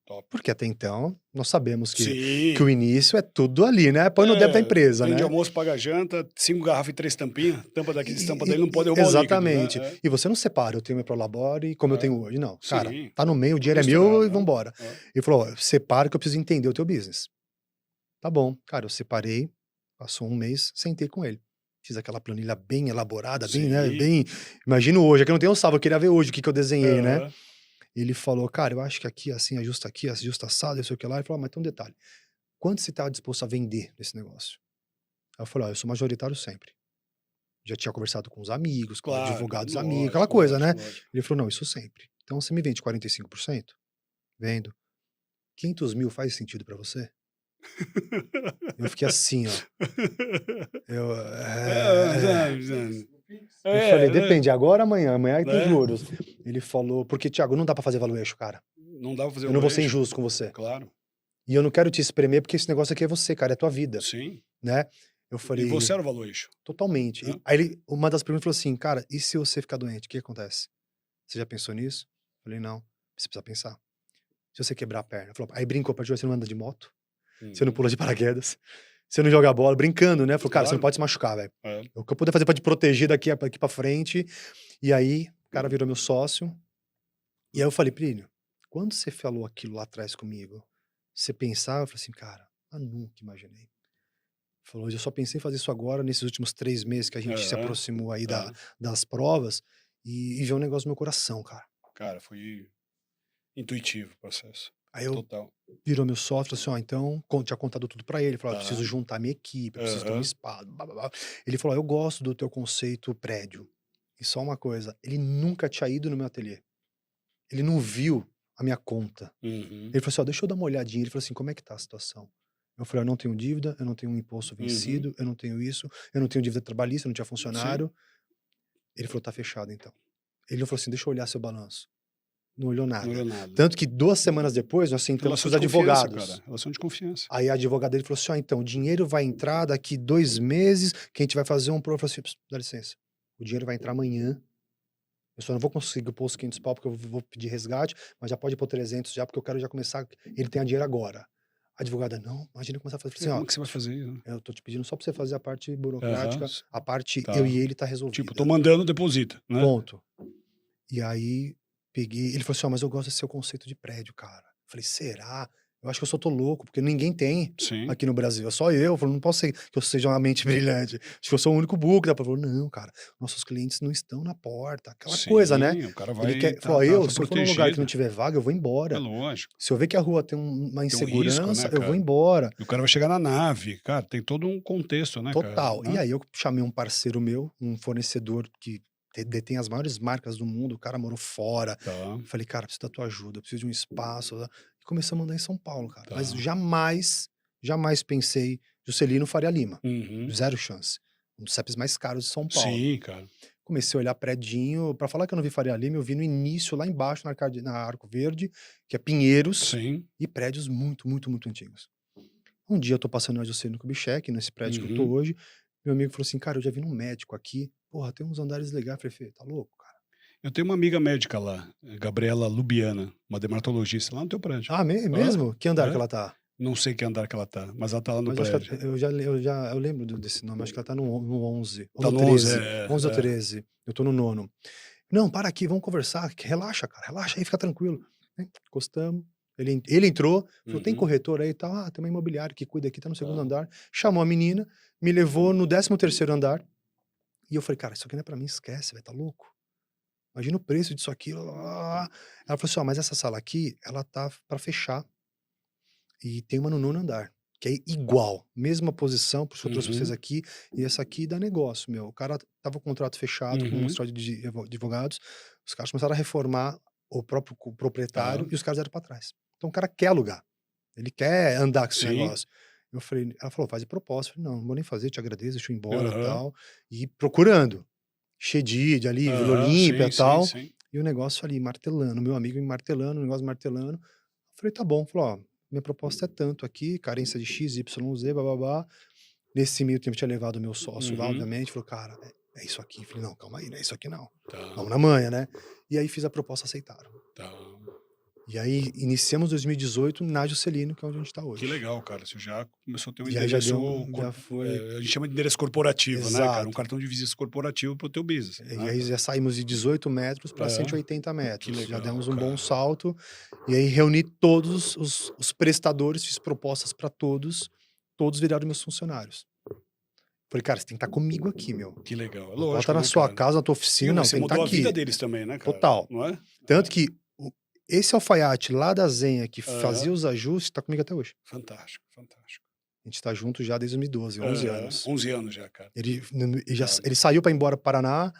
Top. Porque até então, nós sabemos que o Sim. início é tudo ali, né? Põe no débito da É, empresa, vende né? almoço, paga janta, 5 garrafas e 3 tampinhas, tampa daqui, estampa dele, não pode derrubar o líquido, né. Exatamente. É, E você não separa, eu tenho meu Prolabore como eu é. tenho hoje, não. Cara, Sim, tá no meio, o tudo dinheiro é meu misturado, e né. vambora. É. Ele falou: "Ó, separa que eu preciso entender o teu business". Tá bom. Cara, eu separei, passou um mês, sentei com ele. Fiz aquela planilha bem elaborada, bem, né, Sim. bem imagino hoje, é que eu não tenho salvo, eu queria ver hoje o que que eu desenhei, né. Aham. Ele falou: "Cara, eu acho que aqui, ajusta assado, não sei o que lá". Ele falou: "Ah, mas tem um detalhe, quanto você tá disposto a vender nesse negócio?". Aí eu falei: "Ó, eu sou majoritário sempre". Já tinha conversado com os amigos, com Claro, advogados amigos, aquela lógico, coisa, né. lógico, lógico. Ele falou: "Não, isso sempre. Então você me vende 45%? Vendo. 500.000 faz sentido pra você?". Eu fiquei assim, ó. Eu, É, eh sabe, sabe. Eu falei: É, né, "Depende, agora ou amanhã? Amanhã aí tem né. juros". Ele falou: "Porque, Thiago, não dá pra fazer valuation, cara. Não dá pra fazer Eu não vou ser valuation. injusto com você. Claro. E eu não quero te espremer, porque esse negócio aqui é você, cara, é tua vida", Sim. né. Eu E você falei: era o valuation, "Totalmente". né. Aí ele uma das perguntas falou assim: "Cara, e se você ficar doente, o que acontece? Você já pensou nisso?". Eu falei: "Não, você precisa pensar. Se você quebrar a perna", falou, aí brincou: "A partir de hoje você não anda de moto, você não Uhum. pula de paraquedas, você não joga bola", brincando, né. Falou: "Cara, você não Claro. pode se machucar, velho. É. O que eu puder fazer pra te proteger daqui pra frente". E aí, o cara virou meu sócio. E aí eu falei: "Plínio, quando você falou aquilo lá atrás comigo, você pensava?". Eu falei assim: "Cara, eu nunca imaginei". Falou, eu só pensei em fazer isso agora, nesses últimos 3 meses que a gente se Aham, aproximou aí tá. das provas, e veio um negócio no meu coração, cara. Cara, foi intuitivo o processo. Aí eu Total. virou meu sócio, falou assim: "Ó, então", tinha contado tudo pra ele, falou: "Ó, eu Tá. preciso juntar minha equipe, eu preciso ter um Aham. espaço, blá-blá-blá". Ele falou: "Ó, eu gosto do teu conceito prédio". E só uma coisa, ele nunca tinha ido no meu ateliê. Ele não viu a minha conta. Uhum. Ele falou assim: "Ó, deixa eu dar uma olhadinha". Ele falou assim: "Como é que tá a situação?". Eu falei: "Eu não tenho dívida, eu não tenho um imposto Uhum. vencido, eu não tenho isso, eu não tenho dívida trabalhista, eu não tinha Sim. funcionário". Ele falou: "Tá fechado então". Ele falou assim: "Deixa eu olhar seu balanço". Não olhou Não nada. olhou nada. Tanto que 2 semanas depois nós sentamos com Relação os de confiança, cara. advogados. Relação de confiança. Aí a advogada dele falou assim: "Ó, então, o dinheiro vai entrar daqui 2 meses, que a gente vai fazer um pro", eu falei assim: "Ps, dá licença, o dinheiro vai entrar amanhã, eu só não vou conseguir pôr os 500 pau, porque eu vou pedir resgate, mas já pode pôr 300 já, porque eu quero já começar, ele tem dinheiro agora". A advogada: "Não, imagina começar a fazer". Eu falei Como assim: é que você vai fazer isso, né? "Ó, eu tô te pedindo só pra você fazer a parte Aham. burocrática, a parte eu Tá. e ele tá Tipo, tô resolvida, mandando, deposita, né? ponto". E aí, peguei, ele falou assim: "Ó, mas eu gosto desse seu conceito de prédio, cara". Eu falei: "Será? Eu acho que eu só tô louco, porque ninguém tem Sim. aqui no Brasil, é só eu". Eu falei: "Não posso ser que eu seja uma mente brilhante, acho que eu sou o único burro que dá pra". Falou: "Não, cara, nossos clientes não estão na porta", aquela coisa, né. Sim, o cara Ele vai quer falou: "Ó, tá se eu for num lugar que não protegido. tiver vaga, eu vou É embora. lógico. Se eu ver que a rua tem uma Tem um risco, insegurança, né, eu vou cara? embora". E o cara vai chegar na nave, cara, tem todo um contexto, né, cara, Total. E né? aí eu chamei um parceiro meu, um fornecedor que detém as maiores marcas do mundo, o cara morou fora. Tá, Falei: "Cara, preciso da tua ajuda, preciso de um espaço", né. E começamos a andar em São Paulo, cara. Mas tá. jamais, jamais pensei Juscelino Faria Lima. Uhum. Zero chance. Um dos CEPs mais caros de São Paulo. Sim, cara. Comecei a olhar predinho, pra falar que eu não vi Faria Lima, eu vi no início, lá embaixo, na Arco Verde, que é Pinheiros, Sim. e prédios muito, muito, muito antigos. Um dia eu tô passando na Juscelino Kubitschek, nesse prédio que eu tô Uhum. hoje, meu amigo falou assim: "Cara, eu já vi num médico aqui, porra, tem uns andares legais". Eu falei: "Fê, tá louco, cara?". Eu tenho uma amiga médica lá, Gabriela Lubiana, uma dermatologista lá no teu prédio. "Ah, Hã? mesmo? Que andar que É. ela tá?". Não sei que andar que ela tá, mas ela tá lá no Mas acho que prédio. ela eu lembro desse nome, acho que ela tá no 11 ou Tá no no 11, 13, 11 ou é. 13, eu tô no 9º. "Não, para aqui, vamos conversar, que relaxa, cara, relaxa aí, fica tranquilo". Né, encostamos, ele entrou, falou: "Tem Uhum. corretor aí e tal?". "Ah, tem uma imobiliária que cuida aqui, tá no 2º Tá. andar". Chamou a menina, me levou no 13º andar, e eu falei: "Cara, isso aqui não é pra mim, esquece, velho, tá louco? Imagina o preço disso aqui, lá, lá, lá, lá". Ela falou assim: "Ó, mas essa sala aqui, ela tá pra fechar, e tem uma no 9º andar, que é igual, mesma posição, por isso que eu trouxe vocês Uhum. aqui, e essa aqui dá negócio, meu". O cara tava com o contrato fechado com um Uhum. escritório de advogados, os caras começaram a reformar o próprio Tá. proprietário e os caras deram pra trás. Então o cara quer alugar, ele quer andar com esse Sim. negócio. Ela falou: "Faz a proposta". Eu falei: "Não, não vou nem fazer, te agradeço, deixa eu ir embora, Aham. tal", e procurando. Xedid ali, Vila Aham. Olímpia, Sim, sim, tal, sim. e o negócio ali martelando, meu amigo me martelando, o negócio martelando. Falei: "Tá bom", falou: "Ó, minha proposta é tanto aqui, carência de X, Y, Z, blá-blá-blá". Nesse meio tempo tinha levado o meu sócio lá, Uhum. obviamente, falou: "Cara, é isso aqui". Falei: "Não, calma aí, não é isso aqui não, Tá, vamos na manha, né". E aí fiz a proposta, aceitaram. tá. E aí iniciamos 2018 na Juscelino, que é onde a gente tá Que hoje. legal, cara, você já começou a ter um E aí já endereço deu já foi a gente chama de endereço corporativo, né, cara, um exato. cartão de visitas corporativo para o teu business, E né, aí cara. já saímos de 18 metros para É, 180 que metros, já legal, demos um bom cara. salto, e aí reuni todos os prestadores, fiz propostas para todos, todos viraram meus funcionários. Falei: "Cara, você tem que estar comigo aqui, meu. Que legal. É Bota lógico, na né, sua cara. casa, na tua Sim, oficina, mas não, você tem que estar mudou a vida aqui". deles também, né, cara, Total. não é? Tanto É. que esse alfaiate lá da Zenha que fazia Aham. os ajustes, tá comigo até hoje. Fantástico, fantástico. A gente tá junto já desde 2012, 11 Aham. anos. 11 anos já, cara. Tá. Ele saiu para ir embora para Paraná,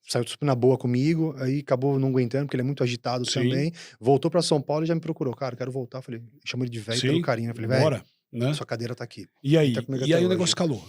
saiu super na boa comigo, aí acabou não aguentando, porque ele é muito agitado Sim, também, voltou pra São Paulo e já me procurou: "Cara, quero voltar", falei, chamo ele de velho pelo sim, carinho, eu falei: "Velho, bora, né. sua cadeira tá aqui", E e tá aí? comigo E até aí o negócio hoje. escalou?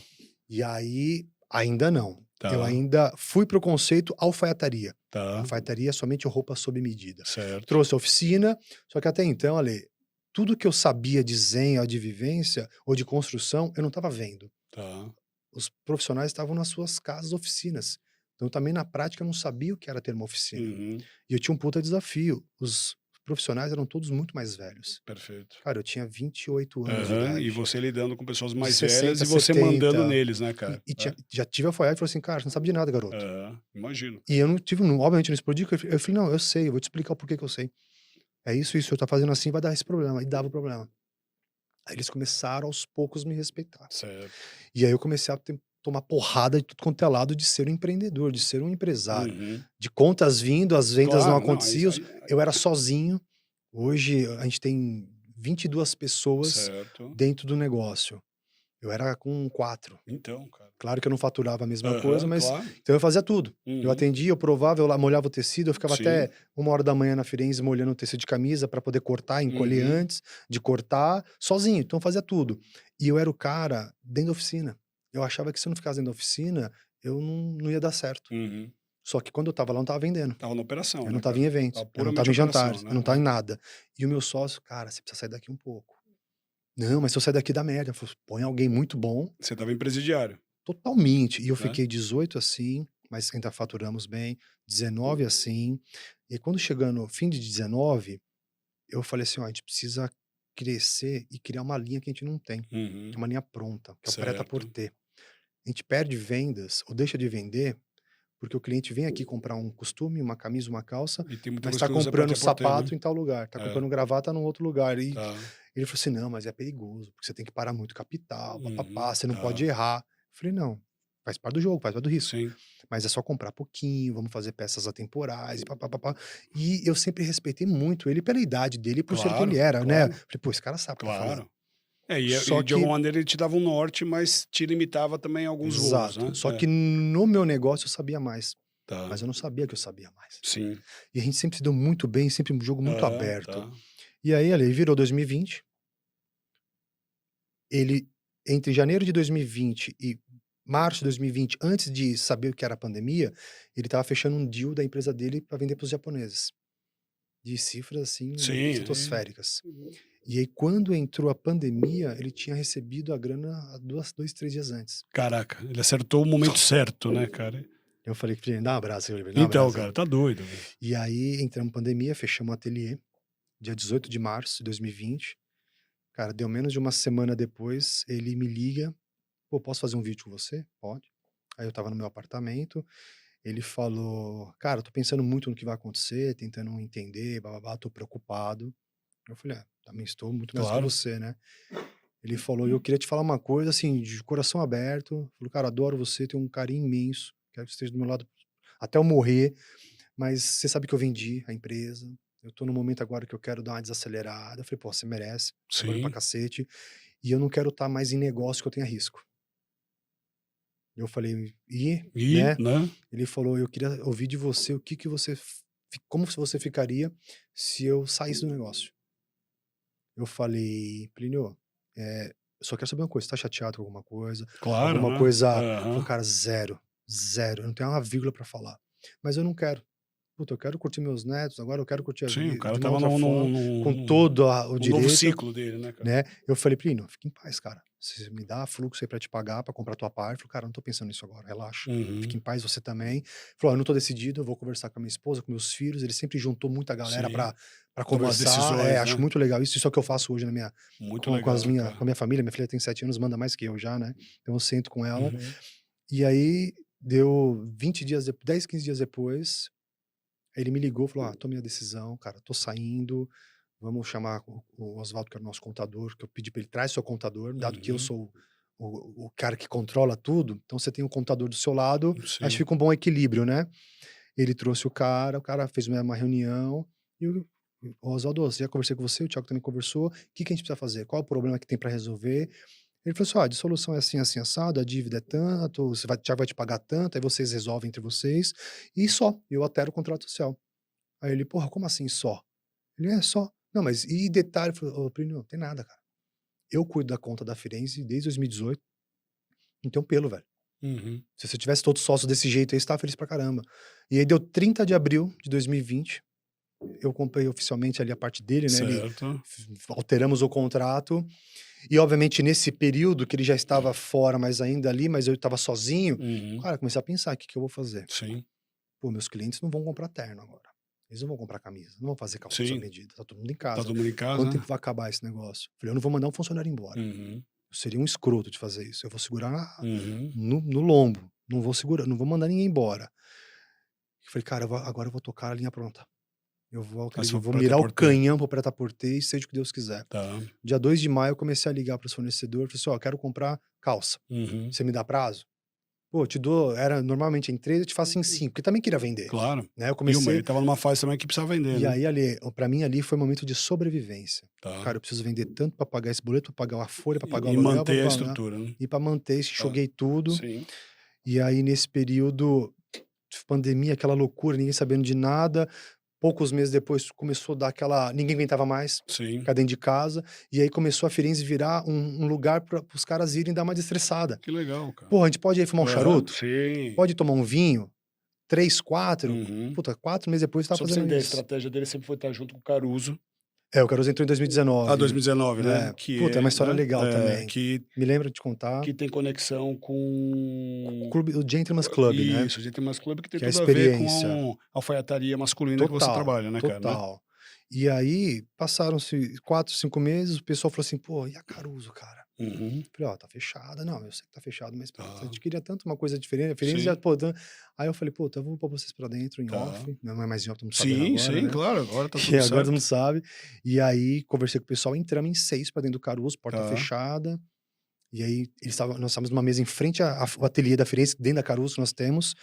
E aí, ainda não, eu Tá, ainda fui para o conceito alfaiataria. tá, Alfaiataria é somente roupa sob medida. certo. Trouxe a oficina, só que até então, Ale, tudo que eu sabia de zen ou de vivência, ou de construção, eu não estava vendo. Tá. Os profissionais estavam nas suas casas, oficinas. Então, também na prática, eu não sabia o que era ter uma oficina. Uhum, E eu tinha um puta desafio. Os profissionais eram todos muito mais velhos. perfeito. Cara, eu tinha 28 anos de Aham, e idade, você lidando com pessoas de mais velhas 60, e você mandando 70. neles, né, cara. E É. já tive alfaiate e falou assim: "Cara, você não sabe de nada, garoto". Aham, imagino. E eu não tive, obviamente, não explodi, porque eu falei: "Não, eu sei, eu vou te explicar o porquê que eu sei. É isso, o senhor tá fazendo assim, vai dar esse problema", e dava o problema. Aí eles começaram aos poucos me respeitar. Certo. E aí eu comecei a tomar porrada de tudo quanto é lado de ser um empreendedor, de ser um empresário. Uhum. De contas vindo, as vendas não Claro, não, aconteciam, eu era sozinho. Hoje a gente tem 22 pessoas certo. dentro do negócio. Eu era com 4. Então, cara. Claro que eu não faturava a mesma coisa, Aham, mas claro. então eu fazia tudo. Eu Uhum. atendia, eu provava, eu lá molhava o tecido, eu ficava Sim. até 1 hora da manhã na Firenze molhando o tecido de camisa para poder cortar, encolher Uhum. antes de cortar, sozinho, então eu fazia tudo. E eu era o cara dentro da oficina. Eu achava que se eu não ficasse dentro da oficina, eu não ia dar certo. Uhum. Só que quando eu estava lá, eu não estava vendendo. Tava na operação, Eu não né, estava em cara? eventos, Tava eu não estava puramente em operação, jantares, eu né? não estava em nada. E o meu sócio: "Cara, você precisa sair daqui um pouco". "Não, mas se eu sair daqui dá merda". Eu falei: "Põe alguém muito bom". Você tava em presidiário, Totalmente. E eu né? fiquei 18 assim, mas ainda faturamos bem, 19 assim. E quando chegando no fim de 19, eu falei assim: "Ó, a gente precisa crescer e criar uma linha que a gente não tem, que é Uhum. uma linha pronta, que é o Certo. prêt-à-porter". A gente perde vendas ou deixa de vender, porque o cliente vem aqui comprar um costume, uma camisa, uma calça, E tem muita mas coisa está que usa comprando prêt-à-porter, né? sapato em tal lugar, está É, comprando gravata num outro lugar. E tá. ele falou assim: "Não, mas é perigoso, porque você tem que parar muito capital, Uhum. pá você não pode Tá. errar". Eu falei: "Não, faz parte do jogo, faz parte do risco, Sim. mas é só comprar pouquinho, vamos fazer peças atemporais e pá". E eu sempre respeitei muito ele pela idade dele e por ser quem ele Claro, era, né. claro, Falei: "Pô, esse cara sabe o que tá falando". claro. É, Só e de que alguma maneira ele te dava um norte, mas te limitava também alguns voos, exato, né? só É, que no meu negócio eu sabia mais, tá. mas eu não sabia que eu sabia mais. Sim. E a gente sempre se deu muito bem, sempre um jogo muito Aham, aberto. tá. E aí ali virou 2020, ele entre janeiro de 2020 e março de 2020, antes de saber o que era a pandemia, ele estava fechando um deal da empresa dele para vender para os japoneses, de cifras, assim, Sim, aí estratosféricas. E aí quando entrou a pandemia, ele tinha recebido a grana há 2, 3 dias antes. caraca, ele acertou o momento certo, né, cara? Eu falei para ele: "Dá um abraço", ele: "Dá um Então, abraço aí". cara, tá doido, velho. E aí entramos em pandemia, fechamos o ateliê, dia 18 de março de 2020. Cara, deu menos de uma semana depois, ele me liga: "Pô, posso fazer um vídeo com você?". "Pode". Aí eu estava no meu apartamento, ele falou: "Cara, tô pensando muito no que vai acontecer, tentando entender, blá-blá-blá, tô preocupado". Eu falei: "É, também estou muito mais que Claro. você, né". Ele falou: "Eu queria te falar uma coisa, assim, de coração aberto". Falou: "Cara, adoro você, tenho um carinho imenso, quero que você esteja do meu lado até eu morrer, mas você sabe que eu vendi a empresa, eu tô num momento agora que eu quero dar uma desacelerada". Eu falei: "Pô, você merece, trabalhou pra Sim. cacete, e eu não quero estar mais em negócio que eu tenha risco". Eu falei: "E?", E, né. né? Ele falou: "Eu queria ouvir de você o que que você como você ficaria se eu saísse do negócio?". Eu falei: "Plínio, eu só quero saber uma coisa, você tá chateado com alguma coisa? Claro, Alguma né? coisa". Falou: Aham. "Cara, zero, zero, eu não tenho uma vírgula pra falar, mas eu não quero. Puta, eu quero curtir meus netos, agora eu quero curtir a Sim, o vida cara de uma estava outra num forma, num num com todo num o num novo direito", ciclo dele, né, cara? né. Eu falei: "Plínio, fica em paz, cara. Você me dá fluxo aí pra te pagar, pra comprar tua parte". Ele falou: "Cara, eu não tô pensando nisso agora, relaxa. Fica Uhum. em paz, você também". Ele falou: "Ó, eu não tô decidido, eu vou conversar com a minha esposa, com meus filhos". Ele sempre juntou muita galera Sim. pra Tomar as conversar. decisões, Acho né? muito legal isso. Isso é o que eu faço hoje na minha Muito com legal, com a cara. minha família. Minha filha tem 7 anos, manda mais que eu já, né. Então eu sento com ela. Uhum. E aí deu 20 dias 10, 15 dias depois, ele me ligou, falou: "Ah, tomei a decisão, cara, tô saindo, vamos chamar o Oswaldo, que era o nosso contador", que eu pedi pra ele: "Traz seu contador", dado que eu Uhum. sou o cara que controla tudo, então você tem um contador do seu lado, acho que Sim. fica um bom equilíbrio, né. Ele trouxe o cara fez uma reunião e o Oswaldo: "Você já conversei com você, o Thiago também conversou, o que que a gente precisa fazer? Qual o problema que tem pra resolver?". Ele falou assim: "Ó, a dissolução é assim, assim, assado, a dívida é tanto, você vai o Thiago vai te pagar tanto, aí vocês resolvem entre vocês, e só, eu altero o contrato social". Aí ele: "Porra, como assim só?". Ele: "É, só". "Não, mas e detalhe", eu falei: "Ô Plínio, não tem nada, cara. Eu cuido da conta da Firenze desde 2018, não tem um pelo, velho. Uhum. Se você tivesse todos sócios desse jeito aí, você estava feliz pra caramba". E aí deu 30 de abril de 2020, eu comprei oficialmente ali a parte dele, né, ele Certo. alteramos o contrato, e obviamente nesse período que ele já estava fora, mas ainda ali, mas eu estava sozinho, Uhum. cara, comecei a pensar: "O que que eu vou fazer? Sim. Pô, meus clientes não vão comprar terno agora, eles não vão comprar camisa, não vão fazer calça sob Sim. medida, tá todo mundo em Tá casa. todo mundo em Quanto casa. tempo vai acabar esse negócio?". Falei: "Eu não vou mandar um funcionário embora, Uhum. eu seria um escroto de fazer isso, eu vou segurar Uhum. no lombo, não vou segurar, não vou mandar ninguém embora". Eu falei: "Cara, agora eu vou tocar a linha pronta". Eu vou, Mas foi vou pro mirar o prêt-à-porter. canhão pro prêt-à-porter e seja o que Deus quiser. Tá. Dia 2 de maio eu comecei a ligar para os fornecedores, falei assim: "Ó, quero comprar calça, Uhum. você me dá prazo?" Pô, te dou, era normalmente em 3, eu te faço em 5, porque também queria vender, Claro. né, eu Viu, mas comecei ele estava numa fase também que precisava vender, e né. aí ali, pra mim ali foi um momento de sobrevivência. Tá. Cara, eu preciso vender tanto pra pagar esse boleto, pra pagar a folha, pra pagar o E aluguel, pra manter a pagar estrutura, né. e pra manter, Tá. enxuguei tudo, Sim, e aí nesse período, pandemia, aquela loucura, ninguém sabendo de nada. Poucos meses depois começou a dar aquela, ninguém aguentava mais sim. ficar dentro de casa, e aí começou a Firenze virar um lugar para os caras irem dar uma desestressada. Que legal, cara. "Porra, a gente pode ir fumar um Aham, charuto? sim. Pode tomar um vinho? 3, 4?" Uhum. Puta, 4 meses depois estava Só pra você fazendo entender, a isso. estratégia dele sempre foi estar junto com o Caruso. É, o Caruso entrou em Ah, 2019. 2019, né, É. que Puta, é uma é, história né, legal também. que Me lembra de contar. que tem conexão O com clube, o Gentleman's Club, né, isso, Gentleman's Club, que tem que é a tudo a ver experiência. com a alfaiataria masculina que você Total, trabalha, né, cara, né? total. E aí, passaram-se 4, 5 meses, o pessoal falou assim: "Pô, e a Caruso, cara?" Uhum. Falei: "Ó, tá fechada". "Não, eu sei que tá fechado, mas, pô, a Tá. gente queria tanto uma coisa diferente, a Firenze já, Sim, pô, aí eu falei: "Puta, eu vou pôr vocês pra dentro em tá. off", não é mais em off, estamos sabendo Sim, agora, sim, né, claro, agora tá e tudo agora todo mundo certo. sabe. E aí conversei com o pessoal, entramos em 6 pra dentro do Caruso, porta Tá. fechada, e aí nós estávamos numa mesa em frente ao ateliê da Firenze, dentro da Caruso que nós temos,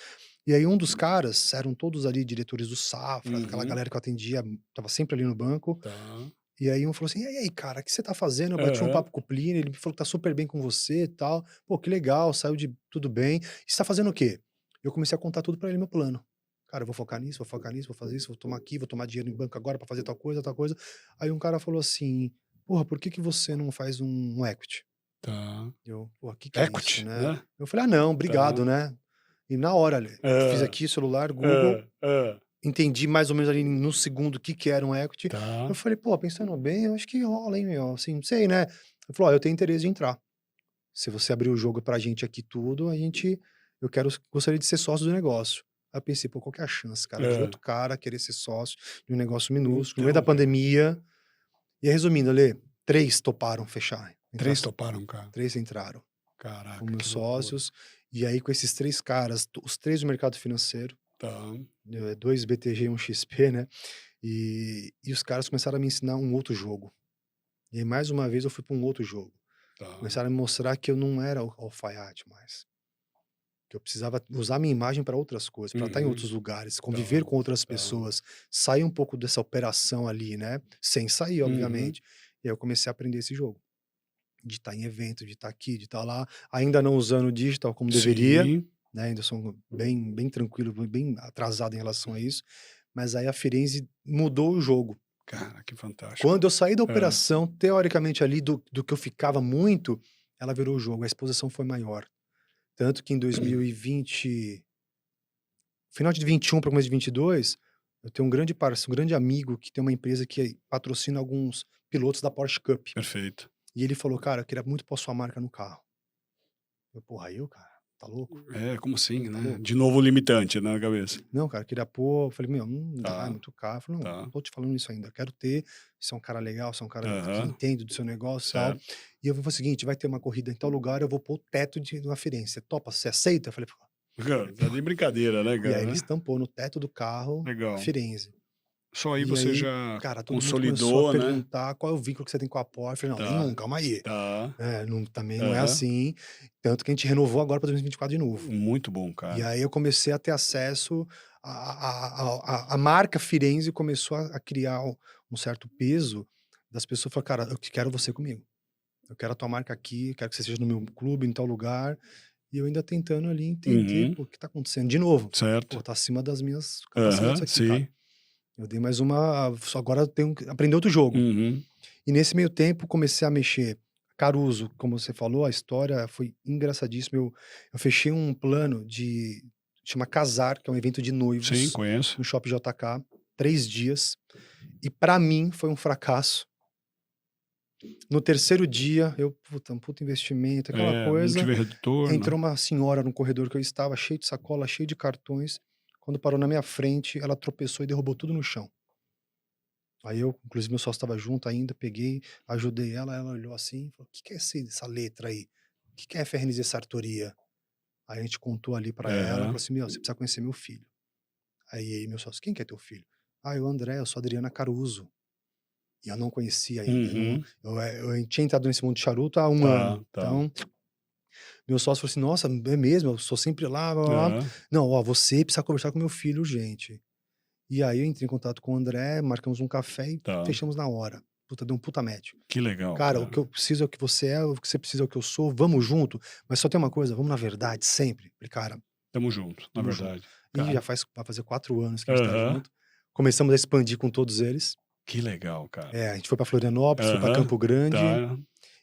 e aí um dos caras, eram todos ali diretores do Safra, aquela Uhum. galera que eu atendia, estava sempre ali no banco, Tá. e aí um falou assim: "E aí, cara, o que você tá fazendo?" Eu bati um Aham. papo com o Plínio, ele me falou que tá super bem com você e tal. "Pô, que legal, saiu de tudo bem. E você tá fazendo o quê?" Eu comecei a contar tudo pra ele, meu plano. "Cara, eu vou focar nisso, vou focar nisso, vou fazer isso, vou tomar aqui, vou tomar dinheiro em banco agora pra fazer tal coisa, tal coisa." Aí um cara falou assim: "Porra, por que que você não faz um equity?" Tá. Eu: "Porra, que é isso, Equity, né?" né? Eu falei: "Ah, não, obrigado, Tá. né." E na hora, ali, fiz Hã. aqui celular, Google, Hã. Hã. entendi mais ou menos ali no segundo o que que era um equity. Eu Tá. falei: "Pô, pensando bem, eu acho que rola, hein, meu, assim, não sei, né." Ele falou: "Ó, eu tenho interesse de entrar. Se você abrir o jogo pra gente aqui tudo, eu gostaria de ser sócio do negócio." Aí eu pensei: "Pô, qual que é a chance, cara, de Hã. outro cara querer ser sócio de um negócio minúsculo, no meio da Então, cara. pandemia." E aí, resumindo, Alê, 3 toparam fechar, entrar, 3 toparam, cara. 3 entraram como Caraca, meus que loucura. sócios, e aí com esses 3 caras, os 3 do mercado financeiro, Tá. 2 BTG e 1 XP, né, e os caras começaram a me ensinar um outro jogo. E aí mais uma vez eu fui para um outro jogo. Tá. Começaram a me mostrar que eu não era o alfaiate mais, que eu precisava usar minha imagem para outras coisas, para estar em Uhum. outros lugares, conviver Tá. com outras Tá. pessoas, sair um pouco dessa operação ali, né, sem sair, Uhum. obviamente. E aí eu comecei a aprender esse jogo, de estar em evento, de estar aqui, de estar lá, ainda não usando o digital como deveria, Sim. né, ainda sou bem tranquilo, bem atrasado em relação a isso, mas aí a Firenze mudou o jogo. Cara, que fantástico. Quando eu saí da Hã. operação, teoricamente ali do que eu ficava muito, ela virou o jogo, a exposição foi maior. Tanto que em 2020, final de 21 para começo de 22, eu tenho um grande parceiro, um grande amigo que tem uma empresa que patrocina alguns pilotos da Porsche Cup. Perfeito. E ele falou: "Cara, eu queria muito pôr sua marca no carro." Eu: "Porra, eu, cara? Tá louco? É, como assim, Tá né? louco?" De novo o limitante na cabeça. "Não, cara, eu queria pôr." Eu falei: "Meu, não dá, é Tá, muito caro." Eu falei: "Não, não tá. tô te falando isso ainda, eu quero ter, você é um cara legal, você é um cara que Aham. entende do seu negócio e tal. Certo. E eu vou fazer o seguinte, vai ter uma corrida em tal lugar, eu vou pôr o teto de uma Firenze, você topa? Você aceita?" Eu falei: "Pô." Cara, tá de brincadeira, né, E aí cara, ele né? estampou no teto do carro Legal. Firenze. Só aí E você aí, já cara, todo mundo começou a consolidou, né? perguntar: "Qual é o vínculo que você tem com a Porsche?" Eu falei: "Não, nenhum, Tá, calma aí." tá. Não, também não é Aham. assim, tanto que a gente renovou agora para 2024 de novo. Muito bom, E cara. aí eu comecei a ter acesso a marca Firenze começou a criar um certo peso das pessoas, falar: "Cara, eu quero você comigo. Eu quero a tua marca aqui, quero que você seja no meu clube, em tal lugar." E eu ainda tentando ali entender: Uhum. "Pô, o que tá acontecendo?" De novo, Certo. pô, tá acima das minhas capacidades isso Aham, aqui, cara. sim. Eu dei mais uma, só agora eu tenho que aprender outro jogo. Uhum. E nesse meio tempo comecei a mexer. Caruso, como você falou, a história foi engraçadíssima. Eu fechei um plano de, chama Casar, que é um evento de Sim, noivos conheço. no Shopping JK, 3 dias, e pra mim foi um fracasso. No terceiro dia, eu, puta, um puta investimento, aquela É, não coisa, tive retorno. entrou uma senhora no corredor que eu estava, cheio de sacola, cheio de cartões. Quando parou na minha frente, ela tropeçou e derrubou tudo no chão. Aí eu, inclusive meu sócio estava junto ainda, peguei, ajudei ela, ela olhou assim e falou: "O que que é essa letra aí? O que que é FRNZ Sartoria?" Aí a gente contou ali pra ela, falou Aham. assim: "Meu, você precisa conhecer meu filho." Aí meu sócio: "Quem que é teu filho?" Ah, eu, André, eu sou Adriana Caruso. E eu não conhecia ainda. Uhum. Eu tinha entrado nesse mundo de charuto há 1 ano. Tá. Então, meu sócio falou assim: Nossa, é mesmo? Eu sou sempre lá, blá, blá, blá. Aham, Não, ó, você precisa conversar com meu filho urgente. E aí eu entrei em contato com o André, marcamos um café e tá. fechamos na hora. Puta, deu um puta match. Que legal, Cara, o cara. que eu preciso é o que você é, o que você precisa é o que eu sou, vamos junto. Mas só tem uma coisa, vamos na verdade, sempre. Falei, cara, Tamo junto, na tamo junto. verdade. E Cara, vai fazer 4 anos que a gente tá aham. junto. Começamos a expandir com todos eles. Que legal, cara. A gente foi pra Florianópolis, foi pra Aham, Campo Grande tá.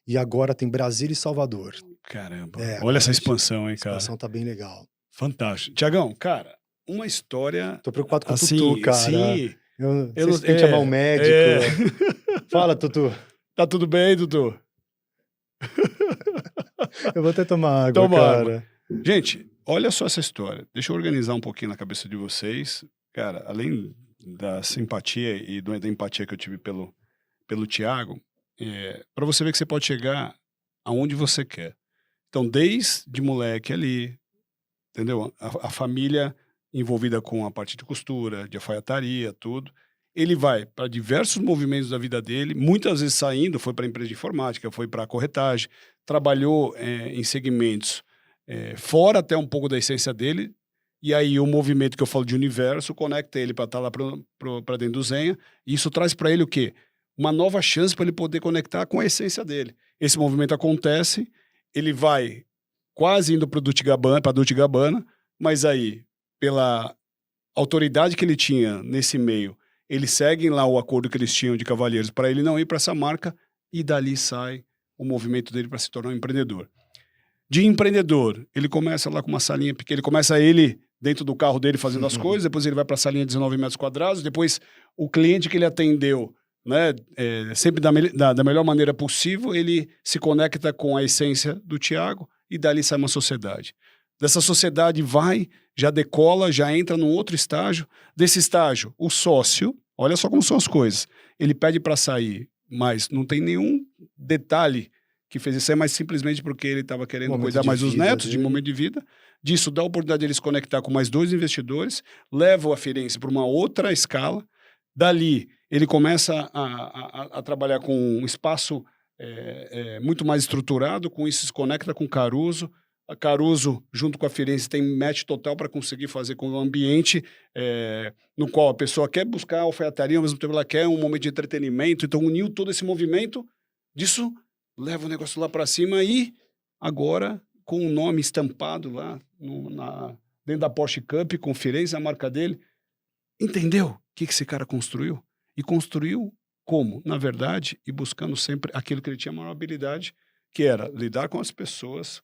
e agora tem Brasília e Salvador. Caramba. Olha Agora essa a gente expansão, a hein, cara. expansão tá bem legal. Fantástico. Tiagão, cara, uma história Tô preocupado com o Tutu, assim, cara. sim, Eu não eu sei não se tem que chamar um médico. é. Fala, Tutu. Tá tudo bem, Dudu? Eu vou até tomar água, Toma água. cara. Gente, olha só essa história. Deixa eu organizar um pouquinho na cabeça de vocês. Cara, além da simpatia e da empatia que eu tive pelo Tiago, para você ver que você pode chegar aonde você quer. Então, desde moleque ali, entendeu? A família envolvida com a parte de costura, de alfaiataria, tudo. Ele vai para diversos movimentos da vida dele, muitas vezes saindo, foi para empresa de informática, foi para corretagem, trabalhou em segmentos fora até um pouco da essência dele, e aí o movimento que eu falo de universo conecta ele para estar lá para dentro do Zenha, e isso traz para ele o quê? Uma nova chance para ele poder conectar com a essência dele. Esse movimento acontece, ele vai quase indo para Dolce Gabbana, mas aí, pela autoridade que ele tinha nesse meio, eles seguem lá o acordo que eles tinham de cavalheiros para ele não ir para essa marca, e dali sai o movimento dele para se tornar um empreendedor. De empreendedor, ele começa lá com uma salinha pequena, ele começa ele dentro do carro dele fazendo as coisas, depois ele vai para a salinha de 19 metros quadrados, depois o cliente que ele atendeu, né, sempre da melhor maneira possível, ele se conecta com a essência do Tiago e dali sai uma sociedade. Dessa sociedade já decola, já entra num outro estágio. Desse estágio, o sócio, olha só como são as coisas, ele pede para sair, mas não tem nenhum detalhe que fez isso, mas simplesmente porque ele estava querendo Momento cuidar de mais dos vida netos, de dele. momento de vida. Disso dá a oportunidade de ele se conectar com mais 2 investidores, leva a Firenze para uma outra escala. Dali, ele começa a trabalhar com um espaço muito mais estruturado, com isso se conecta com Caruso. A Caruso, junto com a Firenze, tem match total para conseguir fazer com o ambiente no qual a pessoa quer buscar alfaiataria, ao mesmo tempo ela quer um momento de entretenimento. Então, uniu todo esse movimento, disso leva o negócio lá para cima e agora, com o nome estampado lá dentro da Porsche Cup, com Firenze, a marca dele. Entendeu o que esse cara construiu? E construiu como? Na verdade, e buscando sempre aquilo que ele tinha a maior habilidade, que era lidar com as pessoas,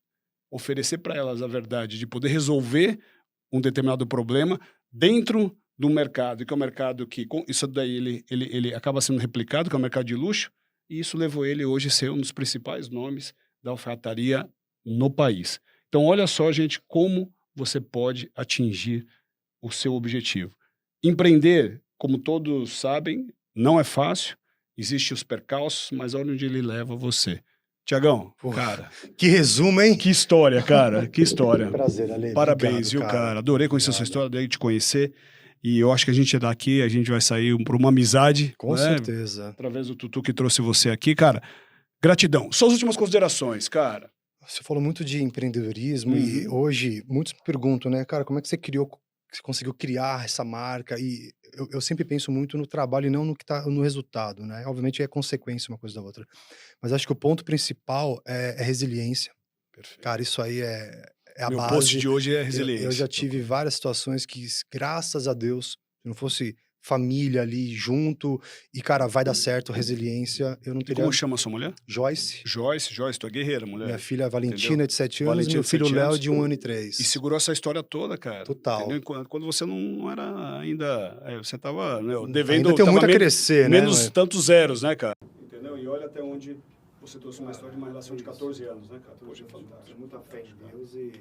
oferecer para elas a verdade de poder resolver um determinado problema dentro do mercado, que é um mercado que, isso daí ele acaba sendo replicado, que é o mercado de luxo, e isso levou ele hoje a ser um dos principais nomes da alfaiataria no país. Então, olha só, gente, como você pode atingir o seu objetivo. Empreender, como todos sabem, não é fácil, existem os percalços, mas olha onde ele leva você. Tiagão, cara, Que resumo, hein? que história, cara, que história. Prazer, Ale. Parabéns, Obrigado, viu, cara? Adorei conhecer a sua Obrigado. história, adorei te conhecer. E eu acho que a gente daqui, a gente vai sair por uma amizade, Com né? certeza. Através do Tutu que trouxe você aqui, cara. Gratidão. Suas últimas considerações, cara. Você falou muito de empreendedorismo e hoje muitos me perguntam, né, cara, como é que você conseguiu criar essa marca? E eu sempre penso muito no trabalho e não no que tá no resultado, né? Obviamente é consequência uma coisa da outra. Mas acho que o ponto principal é resiliência. Perfeito. Cara, isso aí é a Meu base. post de hoje é Eu resiliência. já tive várias situações que, graças a Deus, se não fosse família ali junto e, cara, vai dar certo, resiliência, eu não E teria... como chama a sua mulher? Joyce, Joyce, tu é guerreira, mulher. minha filha Valentina, Entendeu? de 7 anos, Valentina, meu de filho 7 Léo, anos. de 1 ano e E 3. segurou essa história toda, cara. Total. Entendeu? Quando você não era ainda. Você tava devendo. Ainda tenho tava muito a crescer, né? menos Mas... tantos zeros, né, cara? Entendeu? E olha até onde você trouxe uma história de uma relação de 14 anos, né, cara? Poxa, é fantástico. Muita fé em Deus e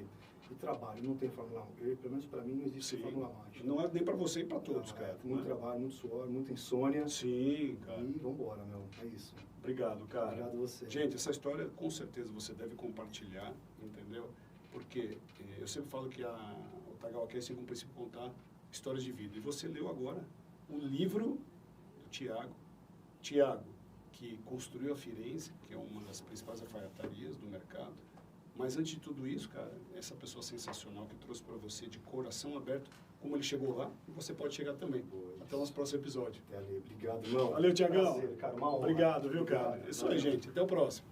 trabalho, não tem Fórmula 1. Pelo menos pra mim não existe Sim. Fórmula mágica. Não é nem pra você e pra todos, cara. Muito trabalho, muito suor, muita insônia. Sim, cara. E vambora, meu. É isso. Obrigado, cara. Obrigado a você. Gente, essa história com certeza você deve compartilhar, entendeu? Porque eu sempre falo que o Tagawa Cast tem como princípio contar histórias de vida. E você leu agora o livro do Tiago. Tiago, que construiu a Firenze, que é uma das principais alfaiatarias do mercado. Mas antes de tudo isso, cara, essa pessoa sensacional que trouxe para você de coração aberto, como ele chegou lá, e você pode chegar também. Até o nosso próximo episódio. Obrigado, irmão. Valeu, Tiagão. Prazer, cara, uma honra. Obrigado, viu, cara? É isso aí, gente. Até o próximo.